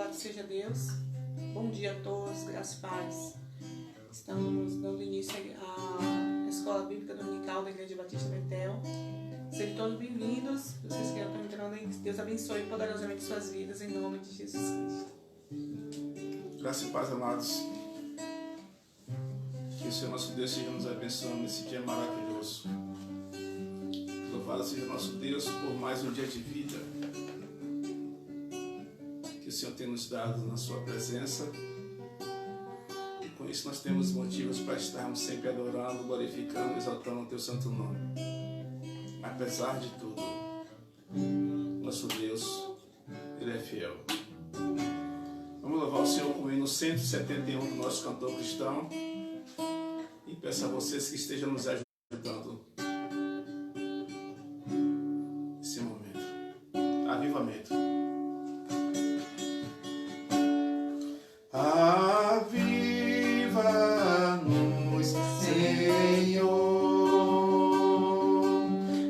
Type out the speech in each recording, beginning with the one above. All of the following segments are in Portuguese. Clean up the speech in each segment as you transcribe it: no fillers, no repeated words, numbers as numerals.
Louvado seja Deus. Bom dia a todos, graças e paz. Estamos dando início à Escola Bíblica Dominical da Igreja Batista Betel. Sejam todos bem-vindos. Vocês que estão entrando aí, Deus abençoe poderosamente suas vidas, em nome de Jesus Cristo. Graças e paz, amados. Que o Senhor nosso Deus esteja nos abençoando nesse dia maravilhoso. Louvado seja nosso Deus por mais um dia de vida que o Senhor tem nos dado na sua presença. E com isso nós temos motivos para estarmos sempre adorando, glorificando, exaltando o teu santo nome. Apesar de tudo, nosso Deus, Ele é fiel. Vamos louvar o Senhor com o hino 171 do nosso cantor cristão. E peço a vocês que estejam nos ajudando nesse momento. Avivamento. Aviva-nos, Senhor,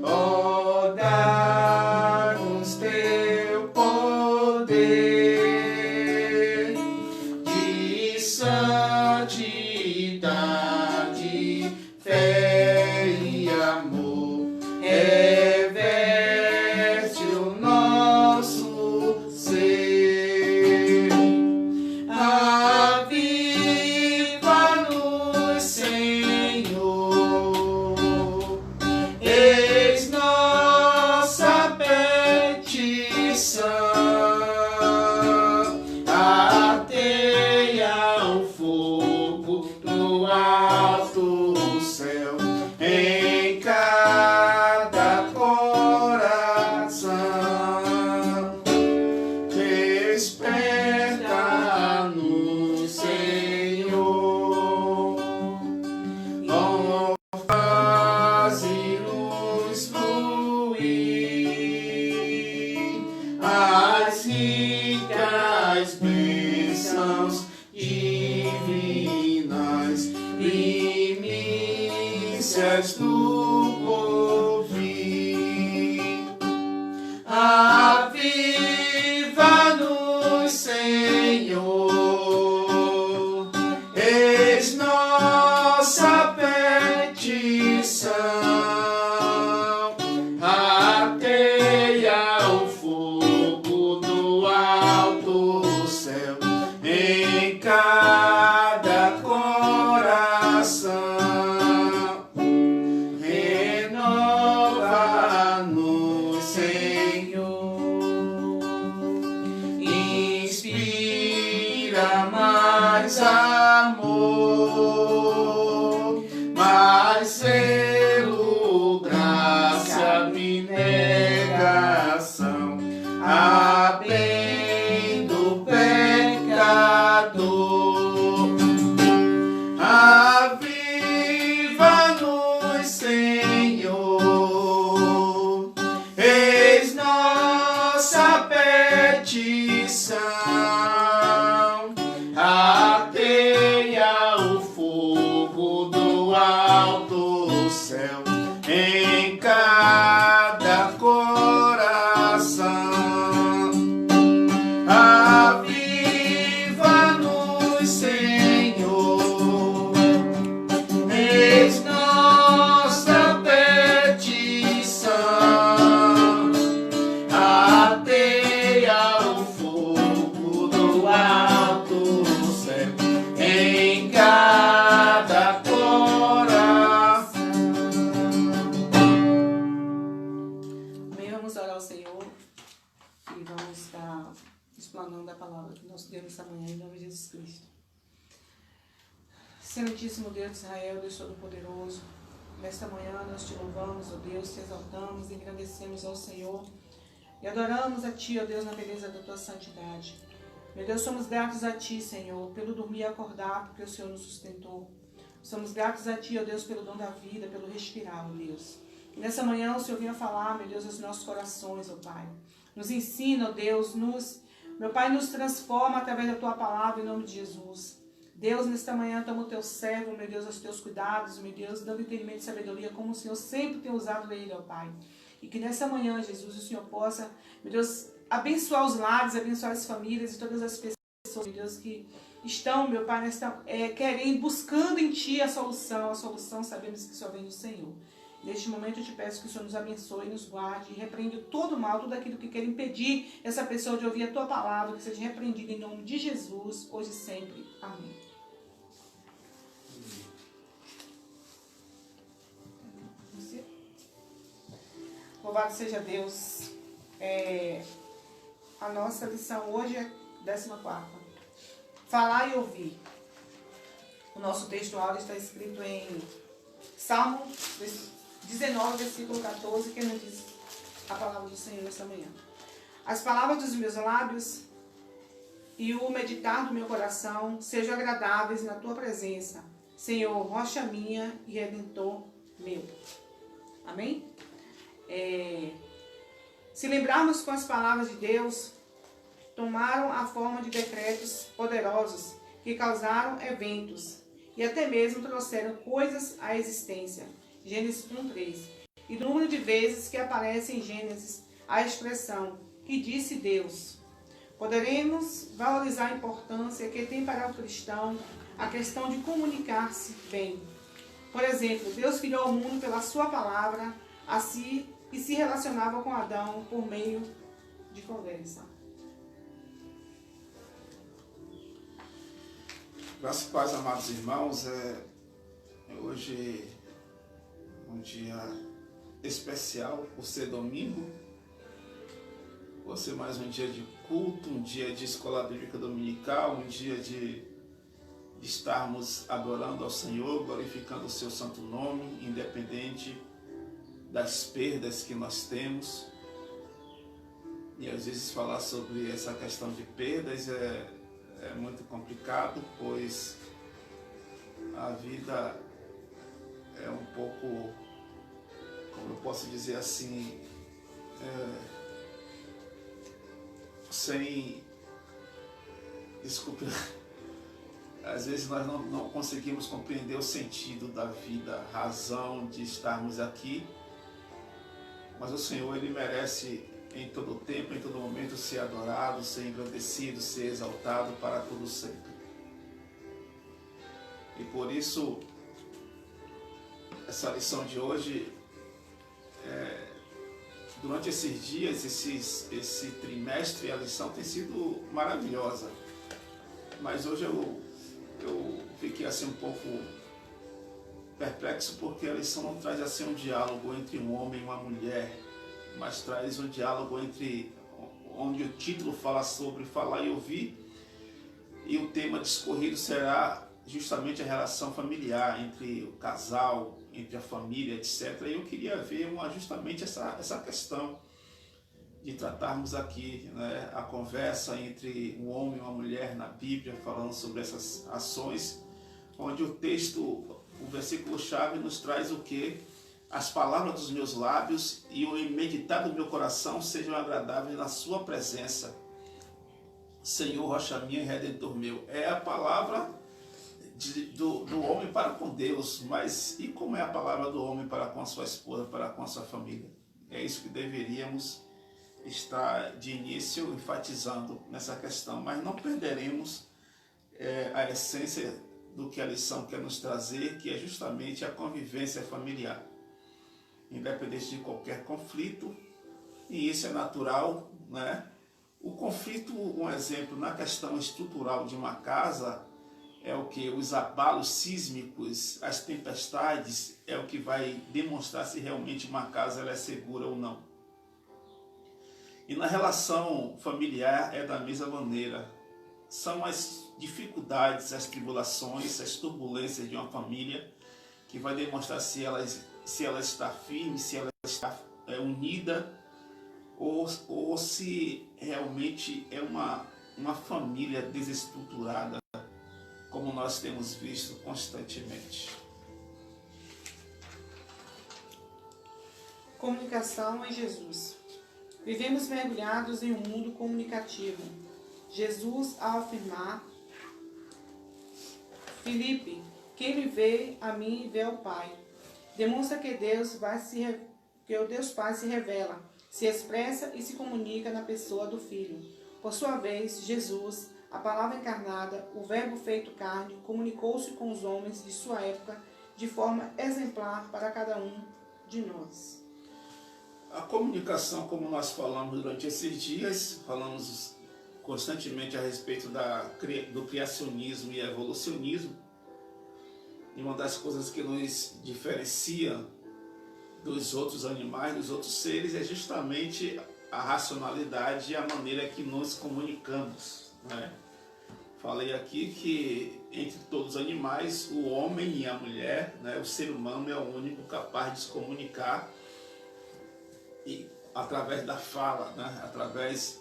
ó, dá-nos teu poder de santidade, fé e amor, reveste o nosso ser. Aviva-nos, Senhor, eis nossa petição, ateia o fogo do alto céu em cada coração. Desperta-nos, Senhor, faze-nos fluir as ricas bênçãos divinas, primícias do porvir. Aviva-nos, Senhor, eis nossa petição, ateia o fogo do alto céu em cada coração. Renova-nos, Senhor, inspira mais amor, mais zelo, graça, abnegação, a bem do pecador. Aviva-nos, Senhor, eis nossa petição, ateia o fogo do alto céu em cada coração. Aviva-nos, Senhor, eis nossa petição, ateia o fogo do alto céu em cada coração. Amém. Vamos orar ao Senhor e vamos estar explanando a palavra que nós demos esta manhã, em nome de Jesus Cristo. Santíssimo Deus de Israel, Deus Todo-Poderoso, nesta manhã nós te louvamos, ó Deus, te exaltamos, engrandecemos ao Senhor e adoramos a Ti, ó Deus, na beleza da Tua santidade. Meu Deus, somos gratos a Ti, Senhor, pelo dormir e acordar, porque o Senhor nos sustentou. Somos gratos a Ti, ó Deus, pelo dom da vida, pelo respirar, ó Deus. E nessa manhã o Senhor vinha falar, meu Deus, aos nossos corações, ó Pai. Nos ensina, ó Deus, meu Pai, nos transforma através da Tua palavra, em nome de Jesus. Deus, nesta manhã, toma o Teu servo, meu Deus, aos Teus cuidados, meu Deus, dando entendimento e sabedoria, como o Senhor sempre tem usado ele, ó Pai. E que nessa manhã, Jesus, o Senhor possa, meu Deus, abençoar os lares, abençoar as famílias e todas as pessoas, meu Deus, que estão, meu Pai, querendo, buscando em Ti a solução sabemos que só vem do Senhor. Neste momento eu te peço que o Senhor nos abençoe, nos guarde e repreenda todo o mal, tudo aquilo que quer impedir essa pessoa de ouvir a Tua palavra, que seja repreendido em nome de Jesus, hoje e sempre. Amém. Louvado seja Deus. A nossa lição hoje é 14ª. Falar e ouvir. O nosso texto áudio está escrito em Salmo 19, versículo 14, que nos diz a palavra do Senhor nesta manhã. As palavras dos meus lábios e o meditar do meu coração sejam agradáveis na tua presença, Senhor, rocha minha e redentor meu. Amém? Se lembrarmos com as palavras de Deus, tomaram a forma de decretos poderosos que causaram eventos e até mesmo trouxeram coisas à existência. Gênesis 1:3. E do número de vezes que aparece em Gênesis a expressão que disse Deus. Poderemos valorizar a importância que tem para o cristão a questão de comunicar-se bem. Por exemplo, Deus criou o mundo pela sua palavra, assim, e se relacionava com Adão por meio de conversa. Graças e paz, amados irmãos. Hoje um dia especial por ser domingo, por ser mais um dia de culto, um dia de escola bíblica dominical, um dia de estarmos adorando ao Senhor, glorificando o seu santo nome, independente das perdas que nós temos. E às vezes falar sobre essa questão de perdas é muito complicado, pois a vida é um pouco, como eu posso dizer assim, desculpe, às vezes nós não conseguimos compreender o sentido da vida, a razão de estarmos aqui, mas o Senhor, Ele merece em todo tempo, em todo momento, ser adorado, ser engrandecido, ser exaltado para todo sempre. E por isso, essa lição de hoje, durante esses dias, esse trimestre, a lição tem sido maravilhosa. Mas hoje eu fiquei assim um pouco perplexo, porque a lição não traz assim um diálogo entre um homem e uma mulher, mas traz um diálogo onde o título fala sobre falar e ouvir, e o tema discorrido será justamente a relação familiar entre o casal, entre a família, etc. E eu queria ver justamente essa questão de tratarmos aqui, né, a conversa entre um homem e uma mulher na Bíblia, falando sobre essas ações, onde o texto, o versículo-chave nos traz o quê? As palavras dos meus lábios e o meditar do meu coração sejam agradáveis na sua presença, Senhor, rocha minha e redentor meu. É a palavra do homem para com Deus, mas e como é a palavra do homem para com a sua esposa, para com a sua família? É isso que deveríamos estar de início enfatizando nessa questão, mas não perderemos a essência do que a lição quer nos trazer, que é justamente a convivência familiar. Independente de qualquer conflito, e isso é natural, né? O conflito, um exemplo, na questão estrutural de uma casa, é o que? Os abalos sísmicos, as tempestades, é o que vai demonstrar se realmente uma casa ela é segura ou não. E na relação familiar é da mesma maneira. São as dificuldades, as tribulações, as turbulências de uma família que vai demonstrar se ela está firme, se ela está unida, ou se realmente é uma família desestruturada, como nós temos visto constantemente. Comunicação em Jesus. Vivemos mergulhados em um mundo comunicativo. Jesus, ao afirmar, Filipe, quem me vê, a mim vê o Pai, demonstra que o Deus Pai se revela se expressa e se comunica na pessoa do Filho. Por sua vez, Jesus, a palavra encarnada, o verbo feito carne, comunicou-se com os homens de sua época de forma exemplar para cada um de nós. A comunicação, como nós falamos durante esses dias, falamos constantemente a respeito do criacionismo e evolucionismo, e uma das coisas que nos diferencia dos outros animais, dos outros seres, é justamente a racionalidade e a maneira que nos comunicamos, né? Falei aqui que entre todos os animais, o homem e a mulher, né, o ser humano é o único capaz de se comunicar através da fala, né, através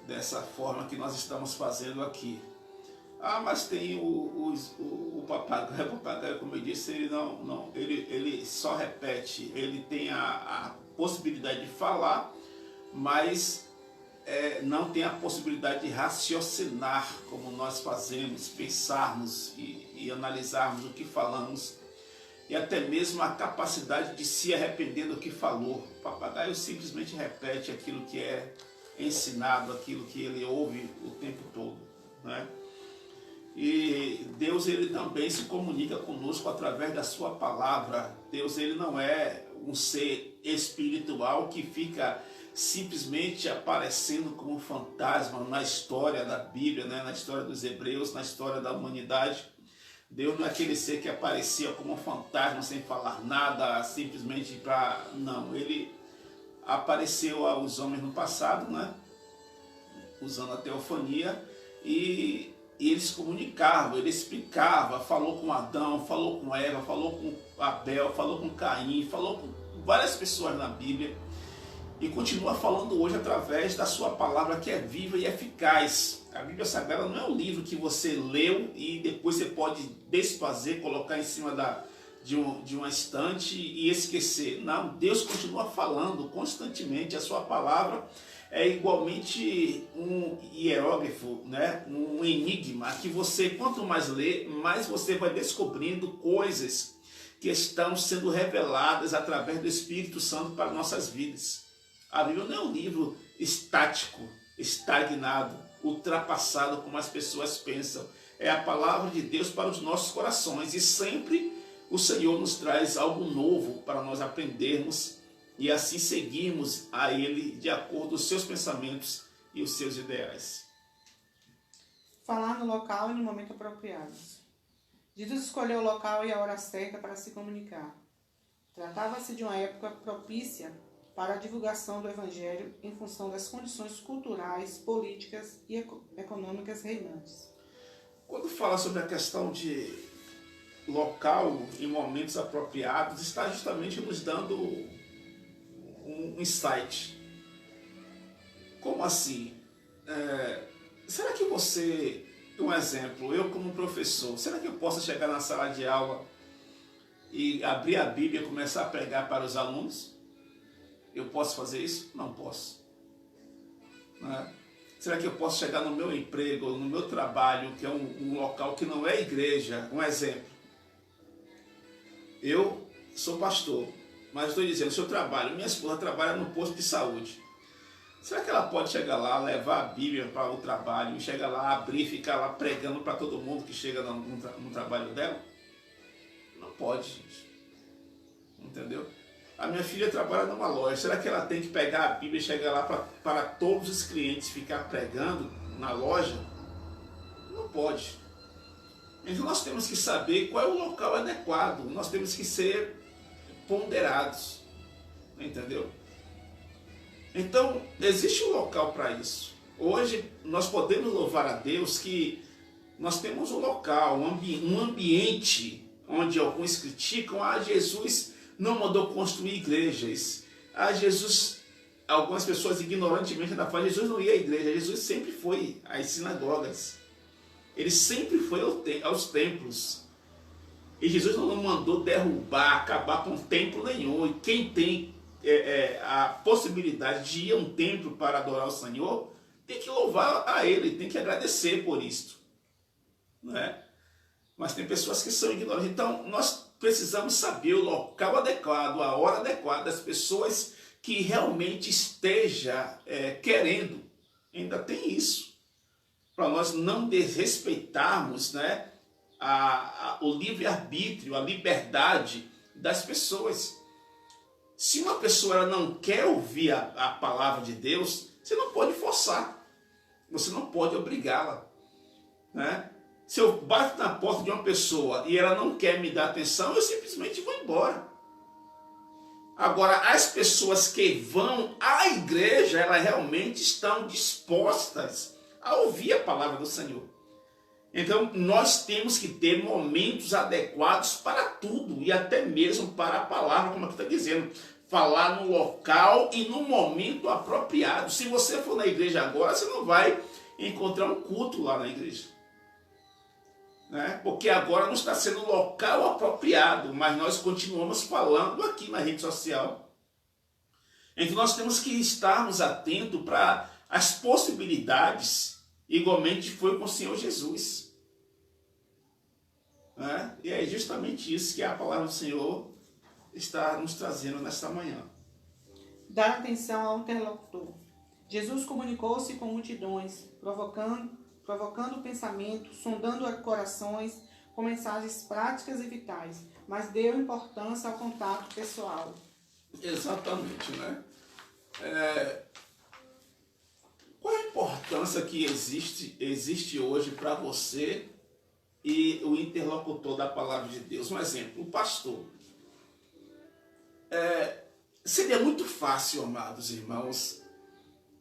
dessa forma que nós estamos fazendo aqui. Ah, mas tem o papagaio, como eu disse, ele só repete, ele tem a possibilidade de falar, mas não tem a possibilidade de raciocinar como nós fazemos, pensarmos e analisarmos o que falamos, e até mesmo a capacidade de se arrepender do que falou. O papagaio simplesmente repete aquilo que é ensinado, aquilo que ele ouve o tempo todo, né? E Deus, ele também se comunica conosco através da sua palavra. Deus, ele não é um ser espiritual que fica simplesmente aparecendo como fantasma na história da Bíblia, né? Na história dos hebreus, na história da humanidade. Deus não é aquele ser que aparecia como um fantasma sem falar nada, simplesmente para... Não, ele apareceu aos homens no passado, né? Usando a teofania, e ele se comunicava, ele explicava, falou com Adão, falou com Eva, falou com Abel, falou com Caim, falou com várias pessoas na Bíblia, e continua falando hoje através da sua palavra, que é viva e eficaz. A Bíblia Sagrada não é um livro que você leu e depois você pode desfazer, colocar em cima de uma estante e esquecer. Não, Deus continua falando constantemente. A sua palavra é igualmente um hierógrafo, né? Um enigma, que você, quanto mais lê, mais você vai descobrindo coisas que estão sendo reveladas através do Espírito Santo para nossas vidas. A Bíblia não é um livro estático, estagnado, ultrapassado como as pessoas pensam. É a palavra de Deus para os nossos corações, e sempre o Senhor nos traz algo novo para nós aprendermos e assim seguirmos a Ele de acordo com os seus pensamentos e os seus ideais. Falar no local e no momento apropriados. Jesus escolheu o local e a hora certa para se comunicar. Tratava-se de uma época propícia para a divulgação do Evangelho em função das condições culturais, políticas e econômicas reinantes. Quando fala sobre a questão de local e momentos apropriados, está justamente nos dando um insight. Como assim? Será que você, um exemplo, eu como professor, será que eu posso chegar na sala de aula e abrir a Bíblia e começar a pregar para os alunos? Eu posso fazer isso? Não posso. Né? Será que eu posso chegar no meu emprego, no meu trabalho, que é um local que não é igreja? Um exemplo. Eu sou pastor, mas estou dizendo, se eu trabalho, minha esposa trabalha no posto de saúde. Será que ela pode chegar lá, levar a Bíblia para o trabalho, chegar lá, abrir e ficar lá pregando para todo mundo que chega no trabalho dela? Não pode, gente. Entendeu? A minha filha trabalha numa loja. Será que ela tem que pegar a Bíblia e chegar lá para todos os clientes ficar pregando na loja? Não pode. Então nós temos que saber qual é o local adequado. Nós temos que ser ponderados. Entendeu? Então existe um local para isso. Hoje nós podemos louvar a Deus que nós temos um local, um ambiente onde alguns criticam. Jesus não mandou construir igrejas. Jesus, algumas pessoas ignorantemente ainda falam, Jesus não ia à igreja. Jesus sempre foi às sinagogas. Ele sempre foi aos templos. E Jesus não mandou derrubar, acabar com templo nenhum. E quem tem a possibilidade de ir a um templo para adorar o Senhor, tem que louvar a Ele, tem que agradecer por isto. Não é? Mas tem pessoas que são ignorantes. Então, nós precisamos saber o local adequado, a hora adequada, as pessoas que realmente esteja querendo. Ainda tem isso. Para nós não desrespeitarmos, né, o livre-arbítrio, a liberdade das pessoas. Se uma pessoa ela não quer ouvir a palavra de Deus, você não pode forçar. Você não pode obrigá-la, né? Se eu bato na porta de uma pessoa e ela não quer me dar atenção, eu simplesmente vou embora. Agora, as pessoas que vão à igreja, elas realmente estão dispostas a ouvir a palavra do Senhor. Então, nós temos que ter momentos adequados para tudo, e até mesmo para a palavra, como aqui está dizendo, falar no local e no momento apropriado. Se você for na igreja agora, você não vai encontrar um culto lá na igreja, né? Porque agora não está sendo o local apropriado, mas nós continuamos falando aqui na rede social. Então nós temos que estarmos atentos para as possibilidades, igualmente foi com o Senhor Jesus, né? E é justamente isso que a palavra do Senhor está nos trazendo nesta manhã. Dar atenção ao interlocutor. Jesus comunicou-se com multidões, provocando o pensamento, sondando corações com mensagens práticas e vitais, mas deu importância ao contato pessoal. Exatamente, né? Qual a importância que existe hoje para você e o interlocutor da palavra de Deus? Um exemplo, o pastor. Seria muito fácil, amados irmãos,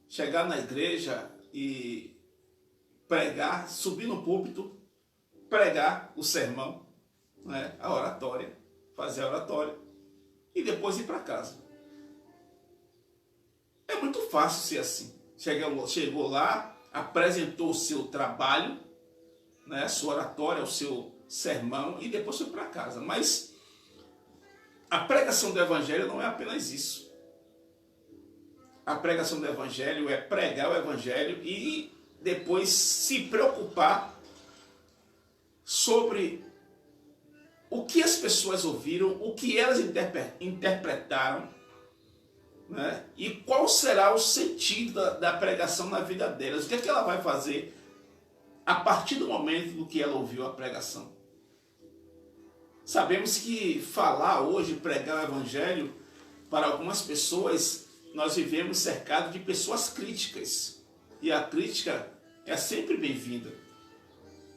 chegar na igreja e pregar, subir no púlpito, pregar o sermão, né, a oratória, fazer a oratória e depois ir para casa. É muito fácil ser assim. Chegou lá, apresentou o seu trabalho, né, a sua oratória, o seu sermão e depois foi para casa. Mas a pregação do evangelho não é apenas isso. A pregação do evangelho é pregar o evangelho e depois se preocupar sobre o que as pessoas ouviram, o que elas interpretaram, né? E qual será o sentido da pregação na vida delas. O que é que ela vai fazer a partir do momento do que ela ouviu a pregação. Sabemos que falar hoje, pregar o evangelho, para algumas pessoas, nós vivemos cercados de pessoas críticas. E a crítica é sempre bem-vinda.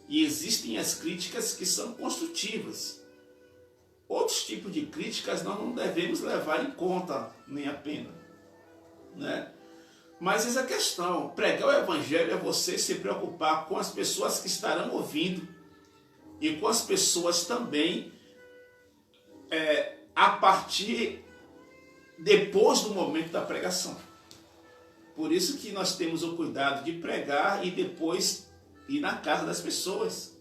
E existem as críticas que são construtivas. Outros tipos de críticas nós não devemos levar em conta nem a pena, né? Mas essa questão, pregar o evangelho é você se preocupar com as pessoas que estarão ouvindo e com as pessoas também a partir depois do momento da pregação. Por isso que nós temos o cuidado de pregar e depois ir na casa das pessoas,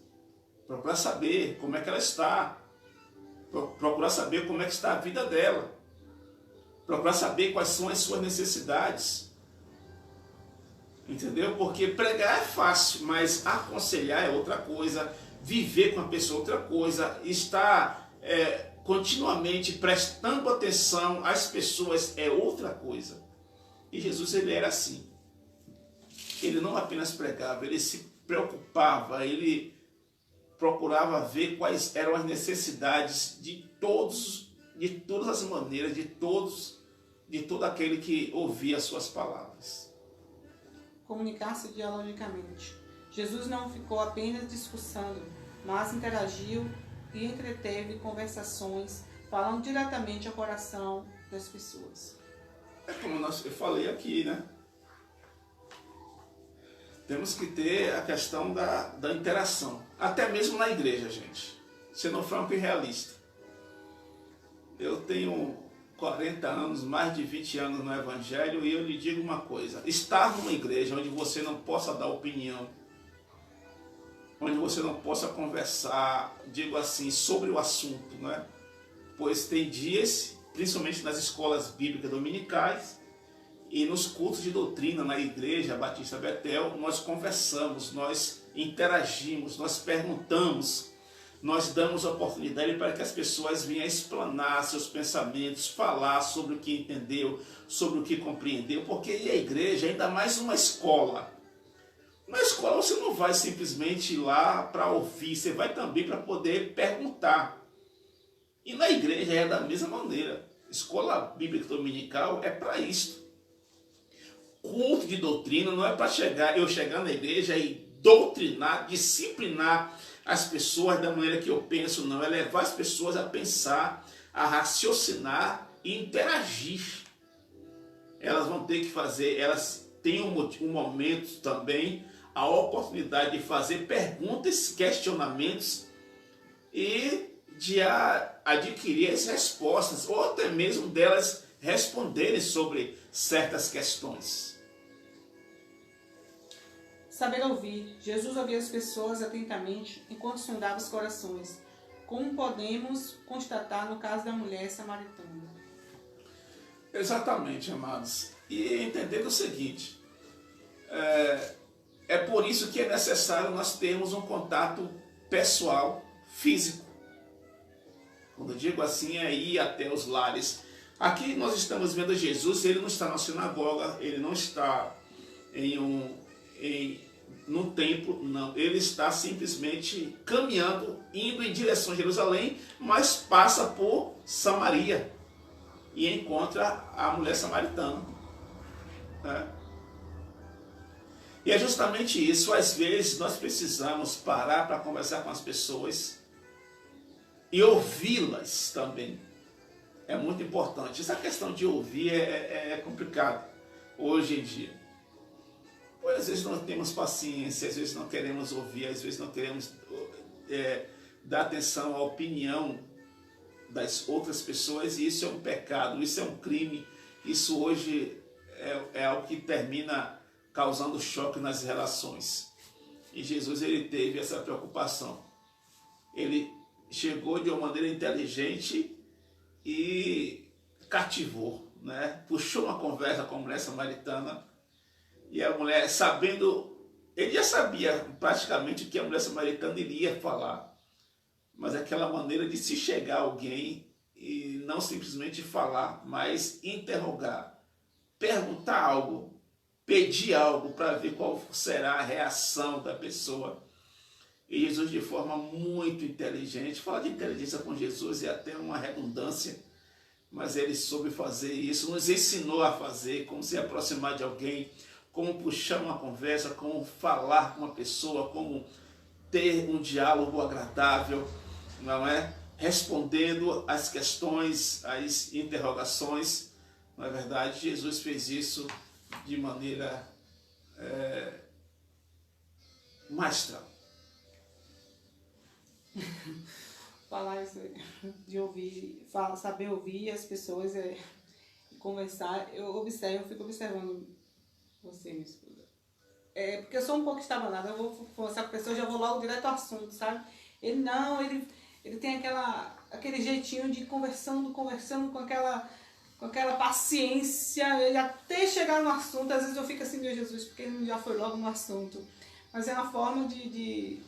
procurar saber como é que ela está, procurar saber como é que está a vida dela, procurar saber quais são as suas necessidades. Entendeu? Porque pregar é fácil, mas aconselhar é outra coisa, viver com a pessoa é outra coisa, estar continuamente prestando atenção às pessoas é outra coisa. E Jesus, ele era assim. Ele não apenas pregava, ele se preocupava, ele procurava ver quais eram as necessidades de todos, de todas as maneiras, de todo aquele que ouvia as suas palavras. Comunicar-se dialogicamente. Jesus não ficou apenas discursando, mas interagiu e entreteve conversações, falando diretamente ao coração das pessoas. É como eu falei aqui, né? Temos que ter a questão da interação. Até mesmo na igreja, gente. Sendo franco e realista. Eu tenho 40 anos, mais de 20 anos no evangelho, e eu lhe digo uma coisa. Estar numa igreja onde você não possa dar opinião, onde você não possa conversar, digo assim, sobre o assunto, né? Pois tem dias, principalmente nas escolas bíblicas dominicais e nos cultos de doutrina na igreja Batista Betel, nós conversamos, nós interagimos, nós perguntamos, nós damos oportunidade para que as pessoas venham explanar seus pensamentos, falar sobre o que entendeu, sobre o que compreendeu, porque a igreja, ainda mais uma escola. Na escola você não vai simplesmente ir lá para ouvir, você vai também para poder perguntar. E na igreja é da mesma maneira. Escola bíblica dominical é para isso. Culto de doutrina não é para eu chegar na igreja e doutrinar, disciplinar as pessoas da maneira que eu penso, não. É levar as pessoas a pensar, a raciocinar e interagir. Elas vão ter que fazer, elas têm um momento também, a oportunidade de fazer perguntas, questionamentos e de adquirir as respostas, ou até mesmo delas responderem sobre certas questões. Saber ouvir. Jesus ouvia as pessoas atentamente enquanto sondava os corações, como podemos constatar no caso da mulher samaritana. Exatamente, amados. E entender o seguinte, é por isso que é necessário nós termos um contato pessoal, físico. Quando eu digo assim, é ir até os lares. Aqui nós estamos vendo Jesus, ele não está na sinagoga, ele não está no templo, não. Ele está simplesmente caminhando, indo em direção a Jerusalém, mas passa por Samaria e encontra a mulher samaritana. E é justamente isso. Às vezes nós precisamos parar para conversar com as pessoas e ouvi-las também. É muito importante. Essa questão de ouvir é complicado hoje em dia. Pois às vezes não temos paciência, às vezes não queremos ouvir, às vezes não queremos dar atenção à opinião das outras pessoas, e isso é um pecado, isso é um crime. Isso hoje é algo que termina causando choque nas relações. E Jesus, ele teve essa preocupação. Ele chegou de uma maneira inteligente e cativou, né? Puxou uma conversa com a mulher samaritana, e a mulher, sabendo, ele já sabia praticamente o que a mulher samaritana iria falar, mas aquela maneira de se chegar a alguém e não simplesmente falar, mas interrogar, perguntar algo, pedir algo para ver qual será a reação da pessoa. E Jesus, de forma muito inteligente, falar de inteligência com Jesus é até uma redundância, mas ele soube fazer isso, nos ensinou a fazer, como se aproximar de alguém, como puxar uma conversa, como falar com uma pessoa, como ter um diálogo agradável, não é? Respondendo às questões, às interrogações. Na verdade, Jesus fez isso de maneira magistral. Falar isso de ouvir, saber ouvir as pessoas, conversar, eu fico observando você, minha esposa. Porque eu sou um pouco estabanada, eu vou conversar com a pessoa, já vou logo direto ao assunto, sabe? Ele não, ele tem aquele jeitinho de conversando com aquela paciência, ele até chegar no assunto. Às vezes eu fico assim, meu Jesus, porque ele já foi logo no assunto. Mas é uma forma de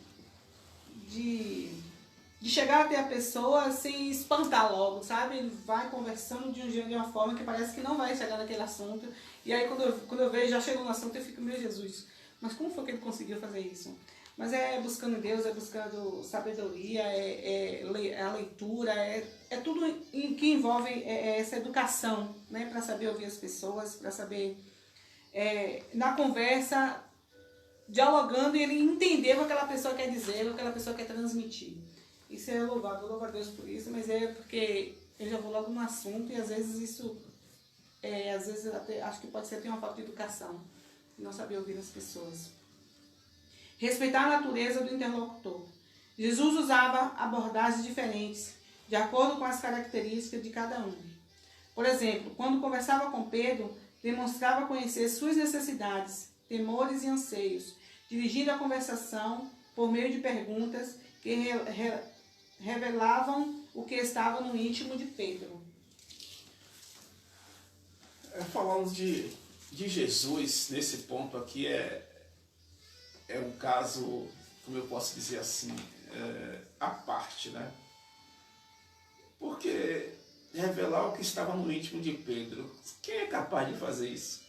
chegar até a pessoa sem espantar logo, sabe? Ele vai conversando de uma forma que parece que não vai chegar naquele assunto. E aí quando eu vejo, já chega no assunto, eu fico, meu Jesus, mas como foi que ele conseguiu fazer isso? Mas é buscando Deus, é buscando sabedoria, é a leitura, é tudo que envolve essa educação, né? Para saber ouvir as pessoas, para saber, na conversa, dialogando, e ele entender o que aquela pessoa quer dizer, o que aquela pessoa quer transmitir. Isso é louvável, eu louvo a Deus por isso, mas é porque eu já vou logo no assunto, e às vezes isso, às vezes até, acho que pode ser até uma falta de educação, não saber ouvir as pessoas. Respeitar a natureza do interlocutor. Jesus usava abordagens diferentes, de acordo com as características de cada um. Por exemplo, quando conversava com Pedro, demonstrava conhecer suas necessidades, temores e anseios, dirigindo a conversação por meio de perguntas que revelavam o que estava no íntimo de Pedro. Falamos de Jesus nesse ponto aqui, é um caso, como eu posso dizer assim, à parte, né? Porque revelar o que estava no íntimo de Pedro, quem é capaz de fazer isso?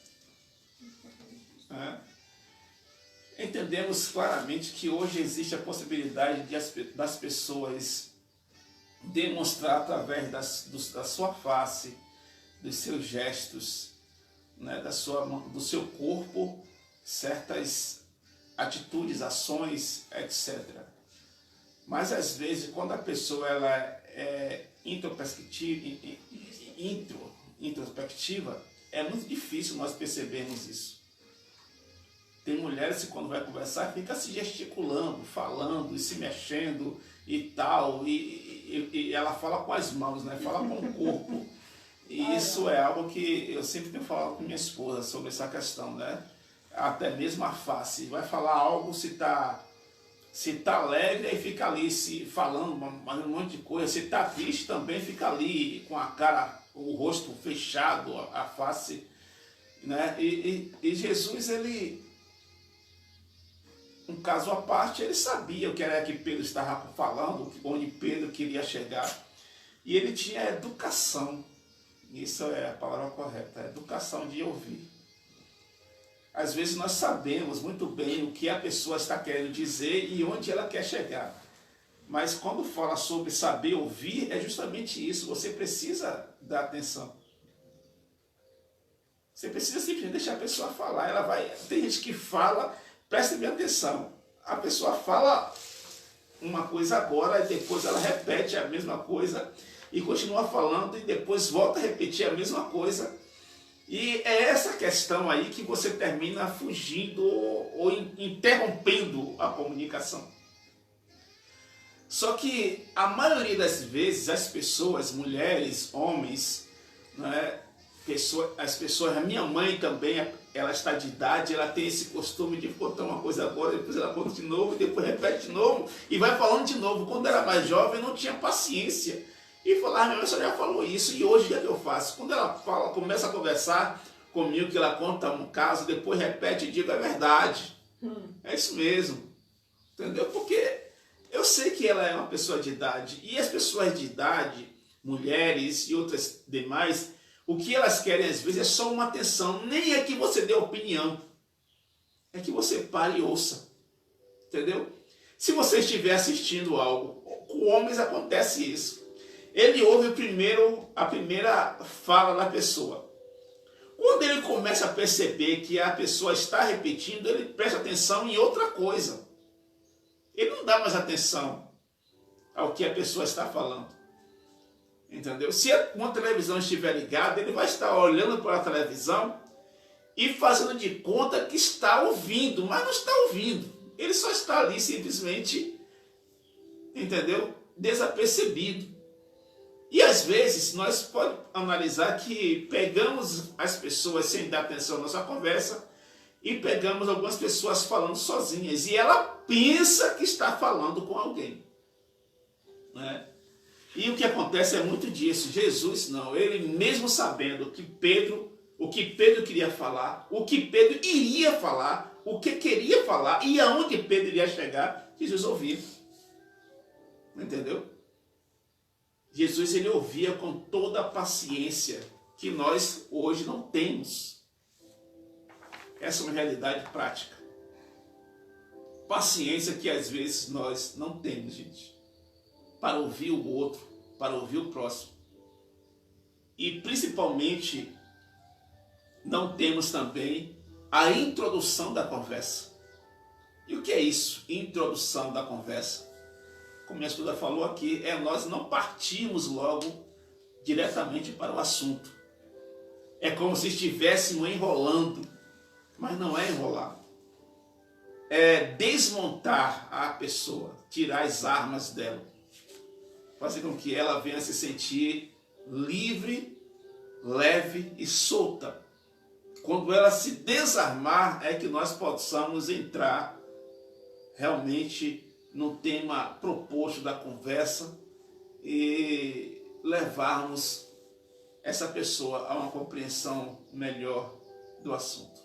Entendemos claramente que hoje existe a possibilidade das pessoas demonstrar através da sua face, dos seus gestos, né, do seu corpo, certas atitudes, ações, etc. Mas às vezes, quando a pessoa ela é introspectiva, é muito difícil nós percebermos isso. Tem mulheres que quando vai conversar fica se gesticulando, falando e se mexendo e tal, e ela fala com as mãos, né? Fala com o corpo. E isso é algo que eu sempre tenho falado com minha esposa sobre essa questão, né? Até mesmo a face. Vai falar algo, se tá alegre, aí fica ali se falando um monte de coisa. Se tá triste também, fica ali com a cara, o rosto fechado, a face, né? E Jesus, ele, um caso à parte, ele sabia o que era que Pedro estava falando, onde Pedro queria chegar. E ele tinha educação. Isso é a palavra correta, educação de ouvir. Às vezes nós sabemos muito bem o que a pessoa está querendo dizer e onde ela quer chegar. Mas quando fala sobre saber ouvir, é justamente isso. Você precisa dar atenção. Você precisa simplesmente deixar a pessoa falar. Tem gente que fala, preste bem atenção. A pessoa fala uma coisa agora e depois ela repete a mesma coisa e continua falando e depois volta a repetir a mesma coisa. E é essa questão aí que você termina fugindo ou interrompendo a comunicação. Só que a maioria das vezes as pessoas, mulheres, homens, né, as pessoas, a minha mãe também, ela está de idade, ela tem esse costume de contar uma coisa agora, depois ela conta de novo, depois repete de novo e vai falando de novo. Quando era mais jovem, não tinha paciência. E falar, minha mãe já falou isso, e hoje o que é que eu faço? Quando ela começa a conversar comigo, que ela conta um caso, depois repete e digo, é verdade. É isso mesmo. Entendeu? Porque eu sei que ela é uma pessoa de idade. E as pessoas de idade, mulheres e outras demais, o que elas querem às vezes é só uma atenção. Nem é que você dê opinião. É que você pare e ouça. Entendeu? Se você estiver assistindo algo, com homens acontece isso. Ele ouve a primeira fala da pessoa. Quando ele começa a perceber que a pessoa está repetindo, ele presta atenção em outra coisa. Ele não dá mais atenção ao que a pessoa está falando. Entendeu? Se uma televisão estiver ligada, ele vai estar olhando para a televisão e fazendo de conta que está ouvindo, mas não está ouvindo. Ele só está ali simplesmente, entendeu? Desapercebido. E às vezes nós podemos analisar que pegamos as pessoas sem dar atenção à nossa conversa e pegamos algumas pessoas falando sozinhas e ela pensa que está falando com alguém, né? E o que acontece é muito disso. Jesus não, ele mesmo sabendo o que Pedro queria falar, o que Pedro iria falar, o que queria falar e aonde Pedro iria chegar, Jesus ouvia. Entendeu? Jesus, ele ouvia com toda a paciência que nós hoje não temos. Essa é uma realidade prática. Paciência que às vezes nós não temos, gente. Para ouvir o outro, para ouvir o próximo. E principalmente não temos também a introdução da conversa. E o que é isso? Introdução da conversa. Como minha esposa falou aqui, nós não partimos logo diretamente para o assunto. É como se estivéssemos enrolando, mas não é enrolar. É desmontar a pessoa, tirar as armas dela, fazer com que ela venha se sentir livre, leve e solta. Quando ela se desarmar, é que nós possamos entrar realmente no tema proposto da conversa e levarmos essa pessoa a uma compreensão melhor do assunto.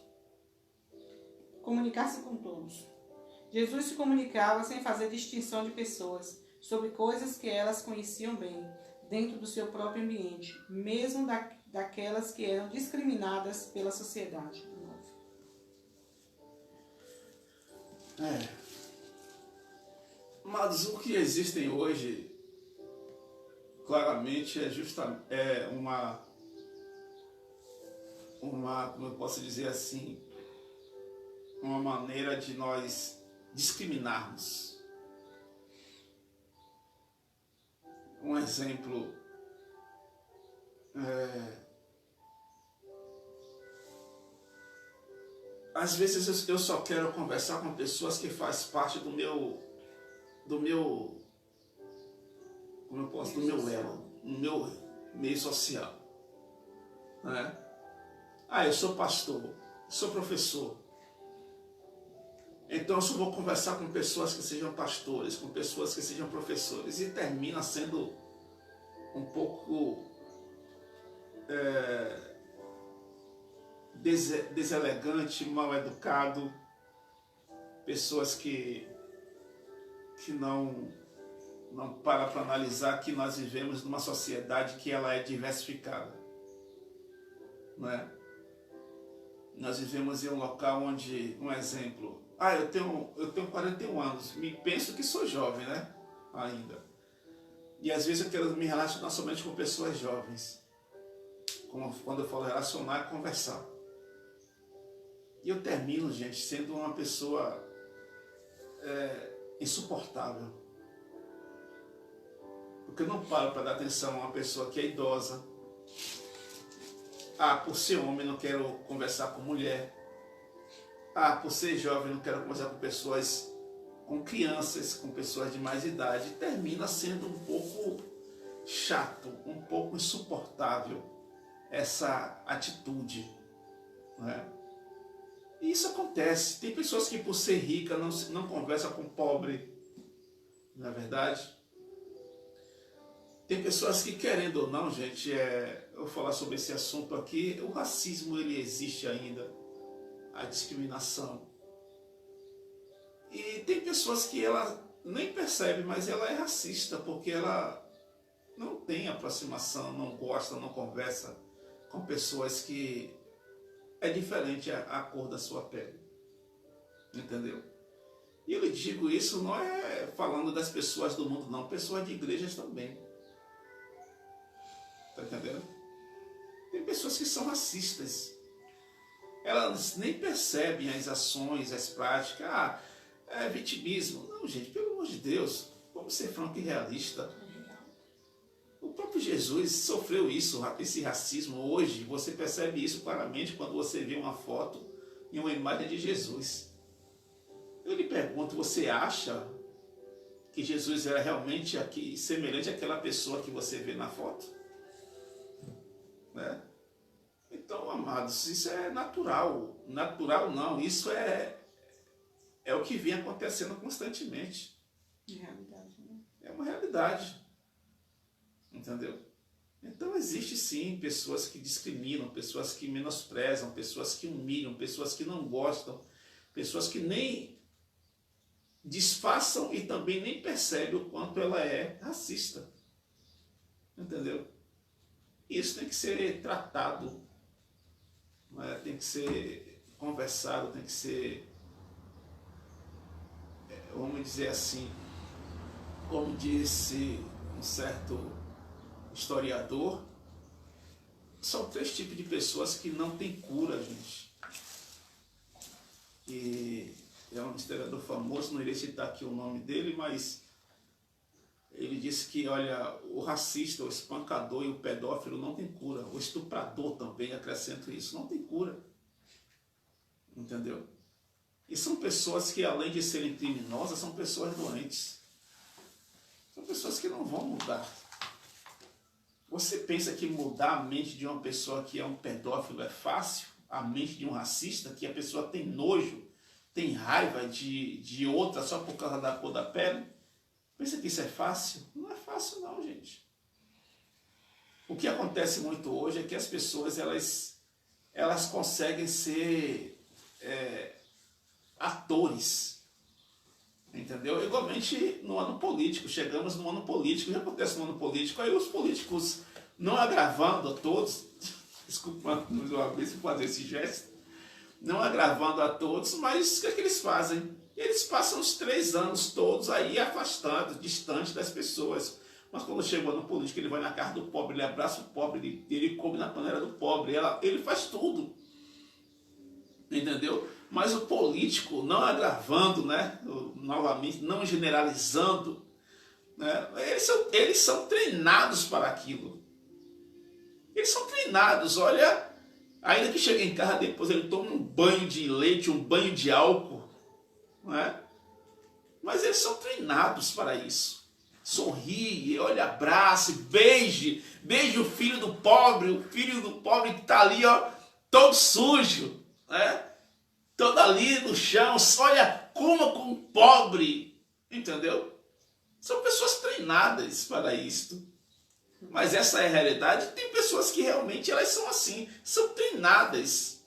Comunicar-se com todos. Jesus se comunicava sem fazer distinção de pessoas, sobre coisas que elas conheciam bem, dentro do seu próprio ambiente, mesmo daquelas que eram discriminadas pela sociedade. Mas o que existem hoje, claramente, é uma, como eu posso dizer assim, uma maneira de nós discriminarmos. Um exemplo, às vezes eu só quero conversar com pessoas que fazem parte do meu elo, do meu meio social, né? Eu sou pastor, sou professor, então eu só vou conversar com pessoas que sejam pastores, com pessoas que sejam professores, e termina sendo um pouco deselegante, mal educado, pessoas que não param para analisar que nós vivemos numa sociedade que ela é diversificada, não é? Nós vivemos em um local onde, um exemplo, eu tenho 41 anos, penso que sou jovem, né? Ainda. E às vezes eu quero me relacionar somente com pessoas jovens. Quando eu falo relacionar, é conversar. E eu termino, gente, sendo uma pessoa insuportável. Porque eu não paro para dar atenção a uma pessoa que é idosa. Por ser homem não quero conversar com mulher. Por ser jovem não quero conversar com pessoas, com crianças, com pessoas de mais idade. Termina sendo um pouco chato, um pouco insuportável essa atitude, não é? E isso acontece. Tem pessoas que, por ser rica, não conversam com pobre, não é verdade? Tem pessoas que, querendo ou não, gente, eu vou falar sobre esse assunto aqui, o racismo, ele existe ainda, a discriminação. E tem pessoas que ela nem percebe, mas ela é racista, porque ela não tem aproximação, não gosta, não conversa com pessoas que é diferente a cor da sua pele. Entendeu? E eu lhe digo isso, não é falando das pessoas do mundo, não, pessoas de igrejas também. Está entendendo? Tem pessoas que são racistas. Elas nem percebem as ações, as práticas. É vitimismo. Não, gente, pelo amor de Deus, vamos ser franco e realista. O próprio Jesus sofreu isso, esse racismo. Hoje você percebe isso claramente quando você vê uma foto e uma imagem de Jesus. Eu lhe pergunto, você acha que Jesus era realmente semelhante àquela pessoa que você vê na foto? Né? Então, amados, isso é natural. Natural não, isso é o que vem acontecendo constantemente. Realidade, né? É uma realidade. Entendeu? Então existe sim pessoas que discriminam, pessoas que menosprezam, pessoas que humilham, pessoas que não gostam, pessoas que nem disfarçam e também nem percebem o quanto ela é racista. Entendeu? Isso tem que ser tratado, né? Tem que ser conversado, tem que ser, vamos dizer assim, como disse um certo historiador, são 3 tipos de pessoas que não têm cura, gente. E é um historiador famoso, não irei citar aqui o nome dele, mas ele disse que, olha, o racista, o espancador e o pedófilo não tem cura. O estuprador também, acrescento isso, não tem cura. Entendeu? E são pessoas que, além de serem criminosas, são pessoas doentes. São pessoas que não vão mudar. Você pensa que mudar a mente de uma pessoa que é um pedófilo é fácil? A mente de um racista, que a pessoa tem nojo, tem raiva de outra só por causa da cor da pele? Pensa que isso é fácil? Não é fácil não, gente. O que acontece muito hoje é que as pessoas elas conseguem ser atores Entendeu? Igualmente no ano político, chegamos no ano político, o que acontece no ano político? Aí os políticos, não agravando a todos, desculpa uma vez fazer esse gesto, não agravando a todos, mas o que é que eles fazem? Eles passam os 3 anos todos aí afastados, distantes das pessoas. Mas quando chega no político, ele vai na casa do pobre, ele abraça o pobre, ele come na panela do pobre, ele faz tudo. Entendeu? Mas o político, não agravando, né? Novamente, não generalizando, né? Eles são treinados para aquilo. Eles são treinados, olha, ainda que chegue em casa depois ele tome um banho de leite, um banho de álcool, não é? Mas eles são treinados para isso. Sorrie, olha, abrace, beije o filho do pobre que está ali, ó, todo sujo, né? Todo ali no chão, olha, coma com o pobre, entendeu? São pessoas treinadas para isto. Mas essa é a realidade. Tem pessoas que realmente elas são assim, são treinadas.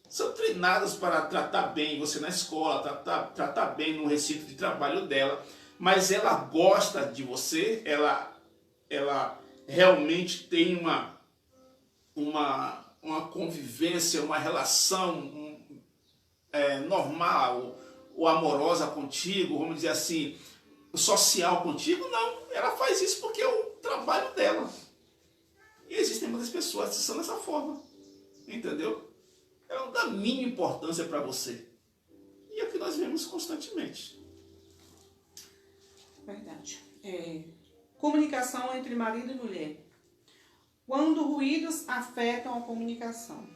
São treinadas para tratar bem você na escola, tratar bem no recinto de trabalho dela. Mas ela gosta de você, ela realmente tem uma convivência, uma relação normal ou amorosa contigo, vamos dizer assim, social contigo. Não, ela faz isso porque é o trabalho dela. E existem muitas pessoas que são dessa forma, entendeu? Ela não dá a mínima importância para você. E é o que nós vemos constantemente. Verdade. Comunicação entre marido e mulher. Quando ruídos afetam a comunicação.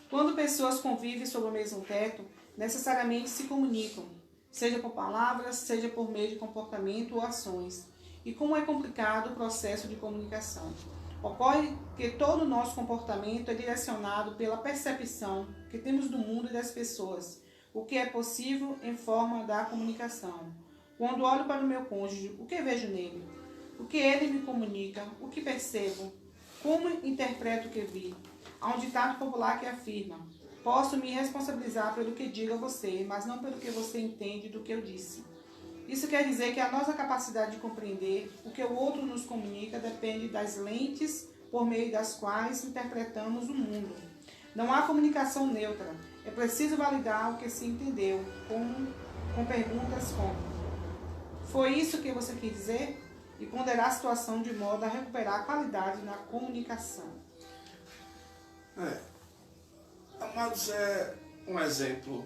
Quando pessoas convivem sob o mesmo teto, necessariamente se comunicam, seja por palavras, seja por meio de comportamento ou ações. E como é complicado o processo de comunicação. Ocorre que todo o nosso comportamento é direcionado pela percepção que temos do mundo e das pessoas, o que é possível em forma da comunicação. Quando olho para o meu cônjuge, o que vejo nele? O que ele me comunica? O que percebo? Como interpreto o que vi? Há um ditado popular que afirma: posso me responsabilizar pelo que digo a você, mas não pelo que você entende do que eu disse. Isso quer dizer que a nossa capacidade de compreender o que o outro nos comunica depende das lentes por meio das quais interpretamos o mundo. Não há comunicação neutra. É preciso validar o que se entendeu com perguntas como: foi isso que você quis dizer? E ponderar a situação de modo a recuperar a qualidade na comunicação. Amados, é um exemplo.